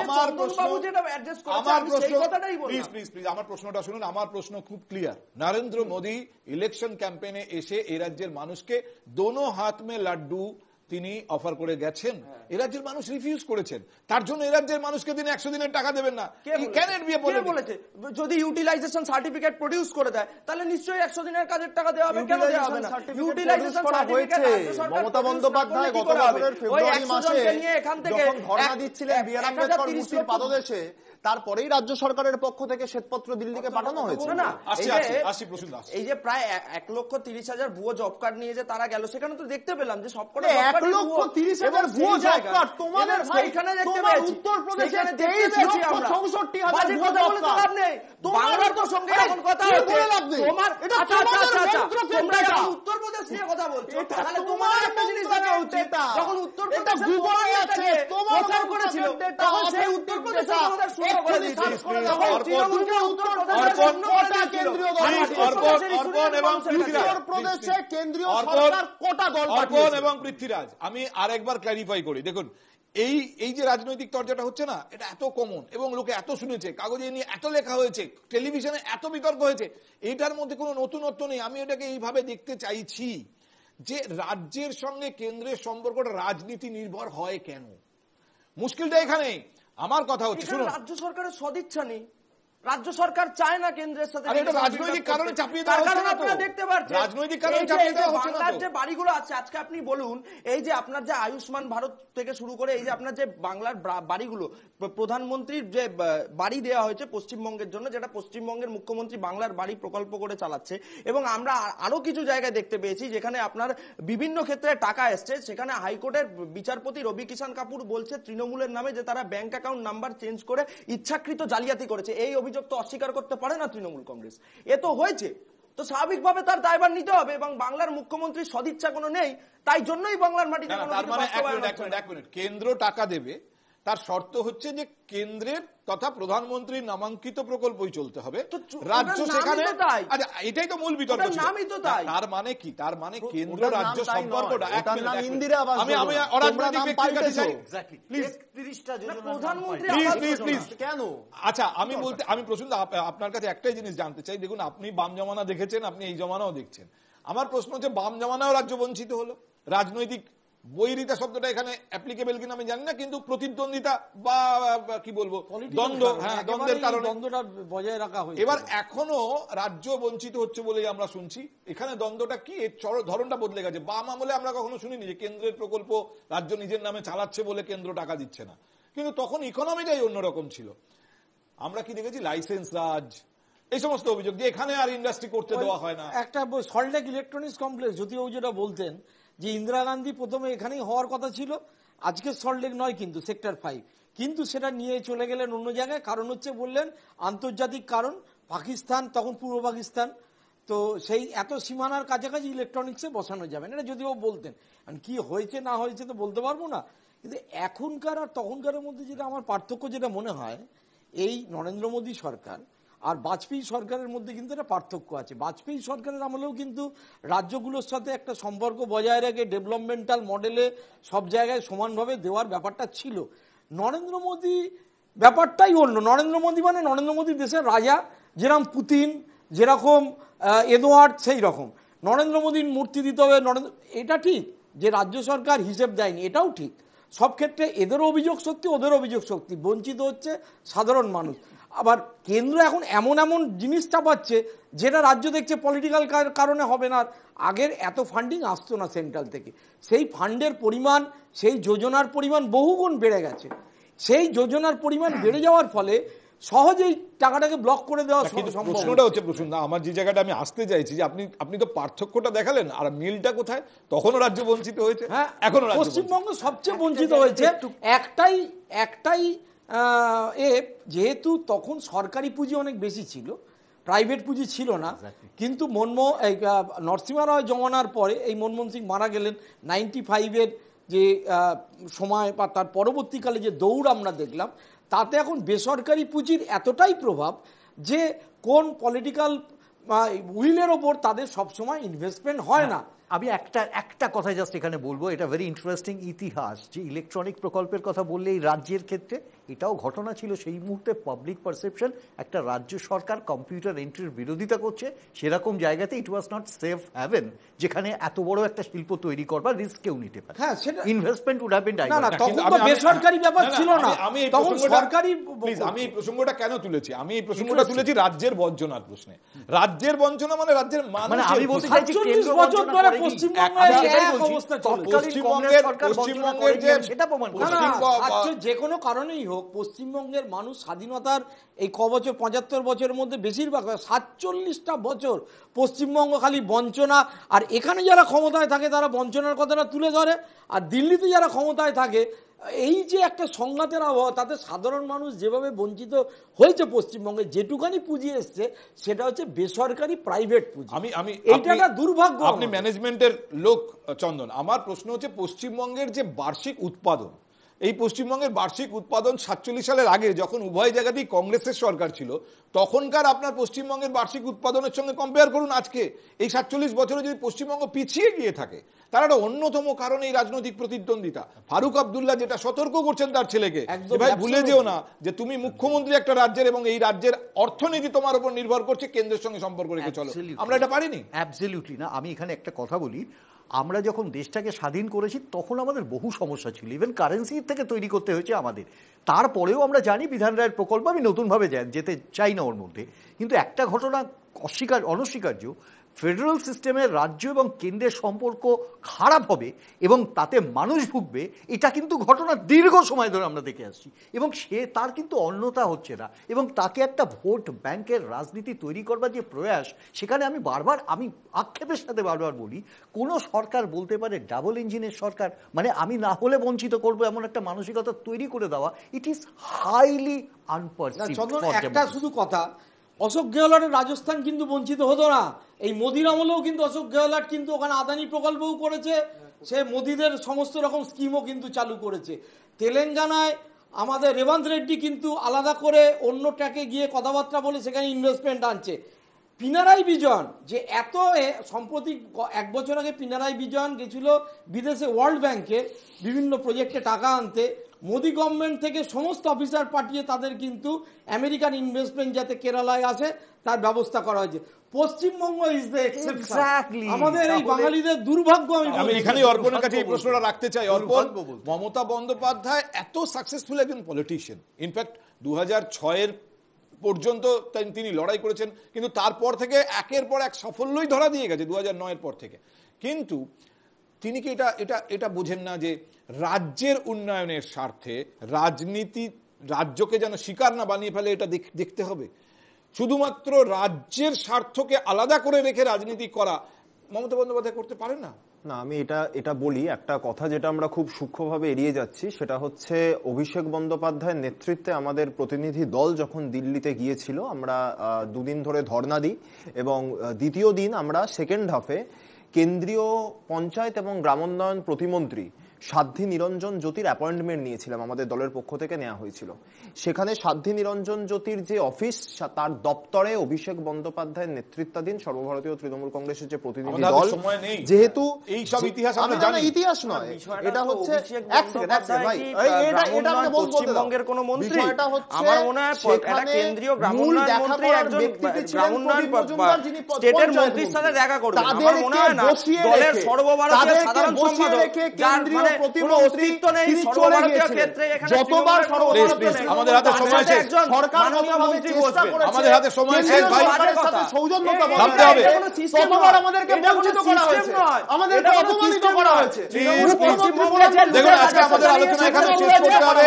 L: আমার প্রশ্ন, যেটা অ্যাড্রেস করেছে আমি সেই কথাটাই বললাম।
A: প্লিজ আমার প্রশ্নটা শুনুন। আমার প্রশ্ন খুব ক্লিয়ার। নরেন্দ্র মোদী ইলেকশন ক্যাম্পেইনে এসে এই রাজ্যের মানুষকে দোনো হাত মে লাড্ডু তিনি অফার করে গেছেন, এ রাজ্যের মানুষ রিফিউজ করেছেন, তার জন্য এ রাজ্যের মানুষকে তিনি 100 দিনের টাকা দেবেন না।
L: বলেছে যদি ইউটিলাইজেশন সার্টিফিকেট প্রডিউস করে দেয় তাহলে নিশ্চয়ই 100 দিনের কাজের টাকা দেওয়া হবে, কেন দেওয়া হবে না? ইউটিলাইজেশন সার্টিফিকেট
K: মমতা বন্দ্যোপাধ্যায় গত বছরের ফেব্রুয়ারি মাসে
L: এখান থেকে
K: ধর্ণা দিচ্ছিলেন বি আর আম্বেদকর মূর্তির পাদদেশে, তারপরেই রাজ্য সরকারের পক্ষ থেকে শ্বেতপত্র দিল্লিকে পাঠানো হয়েছে।
L: এই যে প্রায় 1,30,000 ভুয়ো জব কার্ড নিয়ে যে তারা গেল, সেখানে তো দেখতে পেলাম যে সবকটা
K: 1,30,000 ভুয়ো জব কার্ড তোমাদের
L: সেইখানে দেখতে পেয়েছি,
K: উত্তরপ্রদেশে 23,64,টা ভুয়ো জব কার্ড নেই।
L: বাংলার তো সঙ্গে এখন কথা হচ্ছে তোমার, এটা তোমরা যখন উত্তরপ্রদেশ নিয়ে কথা বলছো তাহলে তোমার একটা জিনিস দেখা উচিত, যখন উত্তরপ্রদেশ গুগলে আছে প্রচার করেছিল তখন সেই উত্তরপ্রদেশে আমাদের শুরু করে দিয়েছিল, তখন তৃণমূলকে উত্তরপ্রদেশের জন্য কোটা কেন্দ্রীয় দল
K: উত্তরপ্রদেশে কেন্দ্রীয় সরকার কোটা দল
A: অর্পণ এবং পৃথ্বীরাজ, আমি আরেকবার ক্ল্যারিফাই করি। দেখুন, এই যে রাজনৈতিক চর্চাটা হচ্ছে না, এটা এত কমন এবং লোকে এত শুনেছে, কাগজে নিয়ে এত লেখা হয়েছে, টেলিভিশনে এত বিতর্ক হয়েছে, এটার মধ্যে কোনো নতুনত্ব নেই। আমি এটাকে এইভাবে দেখতে চাইছি যে রাজ্যের সঙ্গে কেন্দ্রের সম্পর্কটা রাজনীতি নির্ভর হয় কেন? মুশকিলটা এখানে। আমার কথা হচ্ছে, শুনুন,
L: রাজ্য সরকারের সদিচ্ছা নেই, রাজ্য সরকার চায় না কেন্দ্রের সাথে,
A: রাজনৈতিক কারণে চাপিয়ে দেওয়া হচ্ছে না।
L: আপনারা দেখতে পাচ্ছেন
A: রাজনৈতিক কারণে চাপিয়ে দেওয়া হচ্ছে না।
L: বাংলার যে বাড়িগুলো আছে, আজকে আপনি বলুন, এই যে আপনার যে আয়ুষ্মান ভারত থেকে শুরু করে এই যে আপনার যে বাংলার বাড়িগুলো, প্রধানমন্ত্রীর যে বাড়ি দেওয়া হয়েছে পশ্চিমবঙ্গের জন্য, যেটা পশ্চিমবঙ্গের মুখ্যমন্ত্রী বাংলার বাড়ি প্রকল্প করে চালাচ্ছে, এবং আমরা আরো কিছু জায়গায় দেখতে পেয়েছি যেখানে আপনার বিভিন্ন ক্ষেত্রে টাকা এসছে, সেখানে হাইকোর্টের বিচারপতি রবি কিষান কাপুর বলছে তৃণমূলের নামে যে তারা ব্যাংক অ্যাকাউন্ট নাম্বার চেঞ্জ করে ইচ্ছাকৃত জালিয়াতি করেছে। এই অভিযোগ তো অস্বীকার করতে পারে না তৃণমূল কংগ্রেস, এ তো হয়েছে, তো স্বাভাবিকভাবে তার দায়ভার নিতে হবে, এবং বাংলার মুখ্যমন্ত্রীর সদিচ্ছা কোনো নেই, তাই জন্যই বাংলার মাটিতে
A: এক মিনিট, কেন্দ্র টাকা দেবে, তার শর্ত হচ্ছে যে কেন্দ্রের তথা প্রধানমন্ত্রীর নামাঙ্কিত প্রকল্পই চলতে হবে, রাজ্য সেখানে। আচ্ছা, এটাই তো মূল বিতর্ক ছিল। তার মানে কি? তার মানে কেন্দ্র রাজ্য সম্পর্কটা আমি অরাজনৈতিক ব্যক্তির চাই,
K: কেন?
A: আচ্ছা, আমি প্রশ্ন আপনার কাছে একটাই জিনিস জানতে চাই। দেখুন, আপনি বাম জমানা দেখেছেন, আপনি এই জমানাও দেখছেন। আমার প্রশ্ন হচ্ছে, বাম জমানাও রাজ্য বঞ্চিত হলো। রাজনৈতিক বৈরিতা শব্দটা এখানে অ্যাপ্লিকেবল কিনা আমি জানি না, কিন্তু প্রতিদ্বন্দ্বিতা বা কি বলবো, দ্বন্দ্ব, দ্বন্দ্বের কারণে দ্বন্দ্বটা বজায় রাখা হয়। এবার এখনো রাজ্য বঞ্চিত হচ্ছে বলেই আমরা শুনছি। এখানে দ্বন্দ্বটা কি? এর ধরনটা বদলে গেছে। বাম আমলে আমরা কখনো শুনিনি যে কেন্দ্রের প্রকল্প রাজ্য নিজের নামে চালাচ্ছে বলে কেন্দ্র টাকা দিচ্ছে না, কিন্তু তখন ইকোনমিটাই অন্যরকম ছিল। আমরা কি দেখেছি? লাইসেন্স রাজ, এই সমস্ত অভিযোগ যে এখানে আর ইন্ডাস্ট্রি করতে দেওয়া হয় না।
M: একটা সল্টলেক ইলেকট্রনিক্স কমপ্লেক্স, যদিও যেটা বলতেন যে ইন্দিরা গান্ধী প্রথমে এখানেই হওয়ার কথা ছিল, আজকে সল্টলেক নয় কিন্তু সেক্টর 5, কিন্তু সেটা নিয়ে চলে গেলেন অন্য জায়গায়। কারণ হচ্ছে বললেন আন্তর্জাতিক কারণ, পাকিস্তান তখন পূর্ব পাকিস্তান, তো সেই এত সীমানার কাছাকাছি ইলেকট্রনিক্সে বসানো যাবে না, এটা যদিও বলতেন। কি হয়েছে না হয়েছে তো বলতে পারবো না, কিন্তু এখনকার আর তখনকারের মধ্যে যেটা আমার পার্থক্য যেটা মনে হয়, এই নরেন্দ্র মোদী সরকার আর বাজপেয়ী সরকারের মধ্যে কিন্তু একটা পার্থক্য আছে। বাজপেয়ী সরকারের আমলেও কিন্তু রাজ্যগুলোর সাথে একটা সম্পর্ক বজায় রেখে ডেভেলপমেন্টাল মডেলে সব জায়গায় সমানভাবে দেওয়ার ব্যাপারটা ছিল। নরেন্দ্র মোদী ব্যাপারটাই অন্য। নরেন্দ্র মোদী মানে নরেন্দ্র মোদী দেশের রাজা, যেরকম পুতিন, যেরকম এডওয়ার্ড, সেই রকম নরেন্দ্র মোদীর মূর্তি দিতে হবে। এটা ঠিক যে রাজ্য সরকার হিসেব দেয়নি, এটাও ঠিক। সব ক্ষেত্রে এদেরও অভিযোগ সত্যি, ওদের অভিযোগ সত্যি, বঞ্চিত হচ্ছে সাধারণ মানুষ। আবার কেন্দ্র এখন এমন এমন জিনিস চাপাচ্ছে যেটা রাজ্য দেখছে পলিটিক্যাল কারণে হবে না। আগের এত ফান্ডিং আসতো না সেন্ট্রাল থেকে, সেই ফান্ডের পরিমাণ, সেই যোজনার পরিমাণ বহুগুণ বেড়ে গেছে। সেই যোজনার পরিমাণ বেড়ে যাওয়ার ফলে সহজেই টাকাটাকে ব্লক করে দেওয়া সম্ভব।
A: প্রশ্নটা হচ্ছে, প্রশ্ন আমার যে জায়গাটা আমি আসতে চাইছি যে আপনি তো পার্থক্যটা দেখালেন, আর মিলটা কোথায়? তখনও রাজ্য বঞ্চিত হয়েছে,
M: হ্যাঁ
A: এখনো
M: পশ্চিমবঙ্গ সবচেয়ে বঞ্চিত হয়েছে। একটাই যেহেতু তখন সরকারি পুঁজি অনেক বেশি ছিল, প্রাইভেট পুঁজি ছিল না। কিন্তু নরসিংহ রায় জমানার পরে এই মনমোহন সিং মারা গেলেন 95-এর যে সময় বা তার পরবর্তীকালে যে দৌড় আমরা দেখলাম, তাতে এখন বেসরকারি পুঁজির এতটাই প্রভাব যে কোন পলিটিক্যাল উইলের ওপর তাদের সবসময় ইনভেস্টমেন্ট হয় না।
J: আমি একটা কথা জাস্ট এখানে বলবো, এটা ভেরি ইন্টারেস্টিং ইতিহাস, যে ইলেকট্রনিক প্রকল্পের কথা বললে এই রাজ্যের ক্ষেত্রে এটাও ঘটনা ছিল। সেই মুহূর্তে পাবলিক পারসেপশন একটা রাজ্য সরকার কম্পিউটার এন্ট্রির বিরোধিতা করছে, সেরকম জায়গাতে ইট ওয়াজ নট সেফ হ্যাভেন, যেখানে এত বড় একটা শিল্প তৈরি করবার রিস্ক কেউ নিতে পারে।
M: হ্যাঁ, সেটা
J: investment would have been divert.
M: না, তখন তো বেসরকারি ব্যাপার ছিল না, তখন সরকারি।
A: আমি এই প্রসঙ্গটা কেন তুলেছি? আমি এই প্রসঙ্গটা তুলেছি রাজ্যের বঞ্চনার প্রশ্নে। রাজ্যের বঞ্চনা মানে রাজ্যের মানুষ।
J: আমি বলতে চাইছি কেন্দ্র
M: বছর ধরে পশ্চিমবঙ্গে যে কোনো কারণেই হোক, পশ্চিমবঙ্গের মানুষ স্বাধীনতার এই বছর 75 বছরের মধ্যে বেশিরভাগ 47টা বছর পশ্চিমবঙ্গ খালি বঞ্চনা। আর এখানে যারা ক্ষমতায় থাকে তারা বঞ্চনার কথাটা তুলে ধরে, আর দিল্লিতে যারা ক্ষমতায় থাকে, এই যে একটা সংঘাতের আবহাওয়া, তাতে সাধারণ মানুষ যেভাবে বঞ্চিত হয়েছে পশ্চিমবঙ্গে, যেটুকানি পুঁজি এসছে সেটা হচ্ছে বেসরকারি প্রাইভেট পুঁজি। এইটা একটা দুর্ভাগ্য।
A: আপনি ম্যানেজমেন্টের লোক চন্দন, আমার প্রশ্ন হচ্ছে পশ্চিমবঙ্গের যে বার্ষিক উৎপাদন, এই পশ্চিমবঙ্গের বার্ষিক উৎপাদন 47 সালের আগে যখন উভয় জায়গাতেই কংগ্রেসের সরকার ছিল, তখনকার আপনার পশ্চিমবঙ্গের বার্ষিক উৎপাদনের সঙ্গে কম্পেয়ার করুন আজকে। এই 47 বছরে যদি পশ্চিমবঙ্গ পিছিয়ে গিয়ে থাকে, তার একটা অন্যতম কারণ এই রাজনৈতিক প্রতিদ্বন্দ্বিতা। ফারুক আব্দুল্লাহ যেটা সতর্ক করছেন তার ছেলেকে, ভাই ভুলে যেও না যে তুমি মুখ্যমন্ত্রী একটা রাজ্যের, এবং এই রাজ্যের অর্থনীতি তোমার উপর নির্ভর করছে, কেন্দ্রের সঙ্গে সম্পর্ক রেখে চলো। আমরা এটা পারিনি।
J: অ্যাবসলিউটলি না। আমি এখানে একটা কথা বলি, আমরা যখন দেশটাকে স্বাধীন করেছি তখন আমাদের বহু সমস্যা ছিল, ইভেন কারেন্সি থেকে তৈরি করতে হয়েছে আমাদের। তারপরেও আমরা জানি বিধান রায়ের প্রকল্প, আমি নতুনভাবে যেতে চাই না ওর মধ্যে, কিন্তু একটা ঘটনা অনস্বীকার্য, ফেডারেল সিস্টেমের রাজ্য এবং কেন্দ্রের সম্পর্ক খারাপ হবে এবং তাতে মানুষ ভুগবে, এটা কিন্তু ঘটনা দীর্ঘ সময় ধরে আমরা দেখে আসছি, এবং তার কিন্তু অন্যতা হচ্ছে না। এবং তাকে একটা ভোট ব্যাংকের রাজনীতি তৈরি করবার যে প্রয়াস, সেখানে আমি আক্ষেপের সাথে বারবার বলি, কোনো সরকার বলতে পারে ডাবল ইঞ্জিনের সরকার মানে আমি না হলে বঞ্চিত করবো এমন একটা মানসিকতা তৈরি করে দেওয়া, ইট ইজ হাইলি আনপারসিভড।
M: একটা শুধু কথা, অশোক গেহলটের রাজস্থান কিন্তু বঞ্চিত হতো না। এই মোদির আমলেও কিন্তু অশোক গেহলট কিন্তু ওখানে আদানি প্রকল্পও করেছে, সে মোদিদের সমস্ত রকম স্কিমও কিন্তু চালু করেছে। তেলেঙ্গানায় আমাদের রেবন্ত রেড্ডি কিন্তু আলাদা করে অন্য ট্র্যাকে গিয়ে কথাবার্তা বলে সেখানে ইনভেস্টমেন্ট আনছে। পিনারাই বিজয়ন যে এত সম্প্রতি 1 বছর আগে পিনারাই বিজয়ন গেছিল বিদেশে ওয়ার্ল্ড ব্যাংকে বিভিন্ন প্রজেক্টে টাকা আনতে, মোদি গভর্নমেন্ট থেকে সমস্ত অফিসার পাঠিয়ে তাদের কিন্তু আমেরিকান ইনভেস্টমেন্ট যাতে কেরালায় আসে তার ব্যবস্থা করা হয়েছে। Paschimbanga is the exception. আমাদের এই বাঙালিদের দুর্ভাগ্য।
A: আমি এখানেই অর্পণের কাছে এই প্রশ্নটা রাখতে চাই। অর্পণ, মমতা বন্দ্যোপাধ্যায় এত সাকসেসফুল একজন পলিটিশিয়ান, ইনফ্যাক্ট 2006-এর পর্যন্ত তিনি লড়াই করেছেন, কিন্তু তারপর থেকে একের পর এক সাফল্যই ধরা দিয়ে গেছে 2009-এর পর থেকে। কিন্তু তিনি কি এটা বোঝেন না যে রাজ্যের উন্নয়নের স্বার্থে রাজ্যকে যেন শিকার না বানিয়ে ফেলে, এটা দেখতে হবে। শুধুমাত্র রাজ্যের স্বার্থকে আলাদা করে রেখে রাজনীতি করা মমতা বন্দ্যোপাধ্যায় করতে পারেন না।
K: না, আমি এটা বলি, একটা কথা যেটা আমরা খুব সূক্ষ্মভাবে এড়িয়ে যাচ্ছি, সেটা হচ্ছে অভিষেক বন্দ্যোপাধ্যায়ের নেতৃত্বে আমাদের প্রতিনিধি দল যখন দিল্লিতে গিয়েছিল, আমরা 2 দিন ধরে ধর্ণা দিই, এবং দ্বিতীয় দিন আমরা সেকেন্ড হাফে কেন্দ্রীয় পঞ্চায়েত এবং গ্রামোন্নয়ন প্রতিমন্ত্রী সাধ্বী নিরঞ্জন জ্যোতির অ্যাপয়েন্টমেন্ট নিয়েছিলাম, আমাদের দলের পক্ষ থেকে নেওয়া হয়েছিল। সেখানে সাধ্বী নিরঞ্জন জ্যোতির যে অফিস, তার দপ্তরে অভিষেক বন্দ্যোপাধ্যায়ের নেতৃত্বাধীন সর্বভারতীয় তৃণমূল কংগ্রেসের যে প্রতিনিধি দল, যেহেতু
A: এই সব ইতিহাস আমরা
K: জানি, ইতিহাস নয়, এটা হচ্ছে এক সেকেন্ড ভাই, এটা আমাকে বলতে দাও।
L: পশ্চিমবঙ্গের কোন মন্ত্রী,
K: বিষয়টা হচ্ছে
L: আমার মনে হয় একটা কেন্দ্রীয় গ্রামোন্নয়ন মন্ত্রী একজন গ্রামোন্নয়ন স্টেটের মন্ত্রীর সাথে দেখা করবেন, আমার মনে হয় না দলের সর্বভারতীয় সাধারণ সম্পাদক যার মানে কোনো অস্তিত্ব নেই সর্বভারতীয় ক্ষেত্রে, এখানে যতবার
A: আমাদের হাতে সময় শেষ,
K: সরকার মাননীয় মন্ত্রী বসবেন,
A: আমাদের হাতে সময় শেষ ভাই,
K: সৌজন্যতা
A: ভাবতে হবে,
K: ততবার আমাদেরকে বঞ্চিত করা হয়েছে, আমাদেরকে অপমানিত করা হয়েছে।
A: দেখুন আজকে আমাদের আলোচনা এখানে শেষ করতে হবে।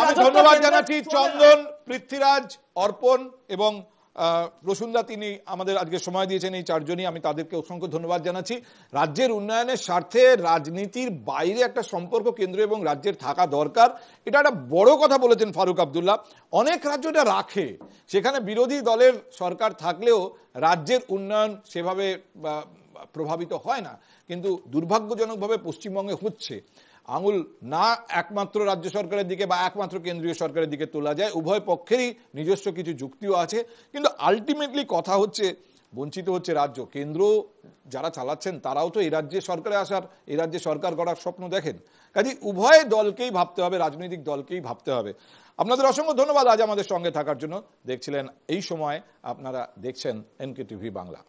A: আমি ধন্যবাদ জানাচ্ছি চন্দন, পৃথ্বীরাজ, অর্পণ এবং প্রসুন্দা, তিনি আমাদের আজকে সময় দিয়েছেন, এই চারজনই, আমি তাদেরকে অসংখ্য ধন্যবাদ জানাচ্ছি। রাজ্যের উন্নয়নের স্বার্থে রাজনীতির বাইরে একটা সম্পর্ক কেন্দ্র এবং রাজ্যের থাকা দরকার, এটা একটা বড় কথা বলেছেন ফারুক আব্দুল্লাহ। অনেক রাজ্য এটা রাখে, সেখানে বিরোধী দলের সরকার থাকলেও রাজ্যের উন্নয়ন সেভাবে প্রভাবিত হয় না, কিন্তু দুর্ভাগ্যজনকভাবে পশ্চিমবঙ্গে হচ্ছে। আঙুল না একমাত্র রাজ্য সরকারের দিকে বা একমাত্র কেন্দ্রীয় সরকারের দিকে তোলা যায়, উভয় পক্ষেরই নিজস্ব কিছু যুক্তিও আছে, কিন্তু আলটিমেটলি কথা হচ্ছে বঞ্চিত হচ্ছে রাজ্য। কেন্দ্র যারা চালাচ্ছেন তারাও তো এই রাজ্যে সরকারে আসার, এই রাজ্যে সরকার গড়ার স্বপ্ন দেখেন, কাজে উভয় দলকেই ভাবতে হবে, রাজনৈতিক দলকেই ভাবতে হবে। আপনাদের অসংখ্য ধন্যবাদ আজ আমাদের সঙ্গে থাকার জন্য। দেখছিলেন এই সময়, আপনারা দেখছেন NK TV বাংলা।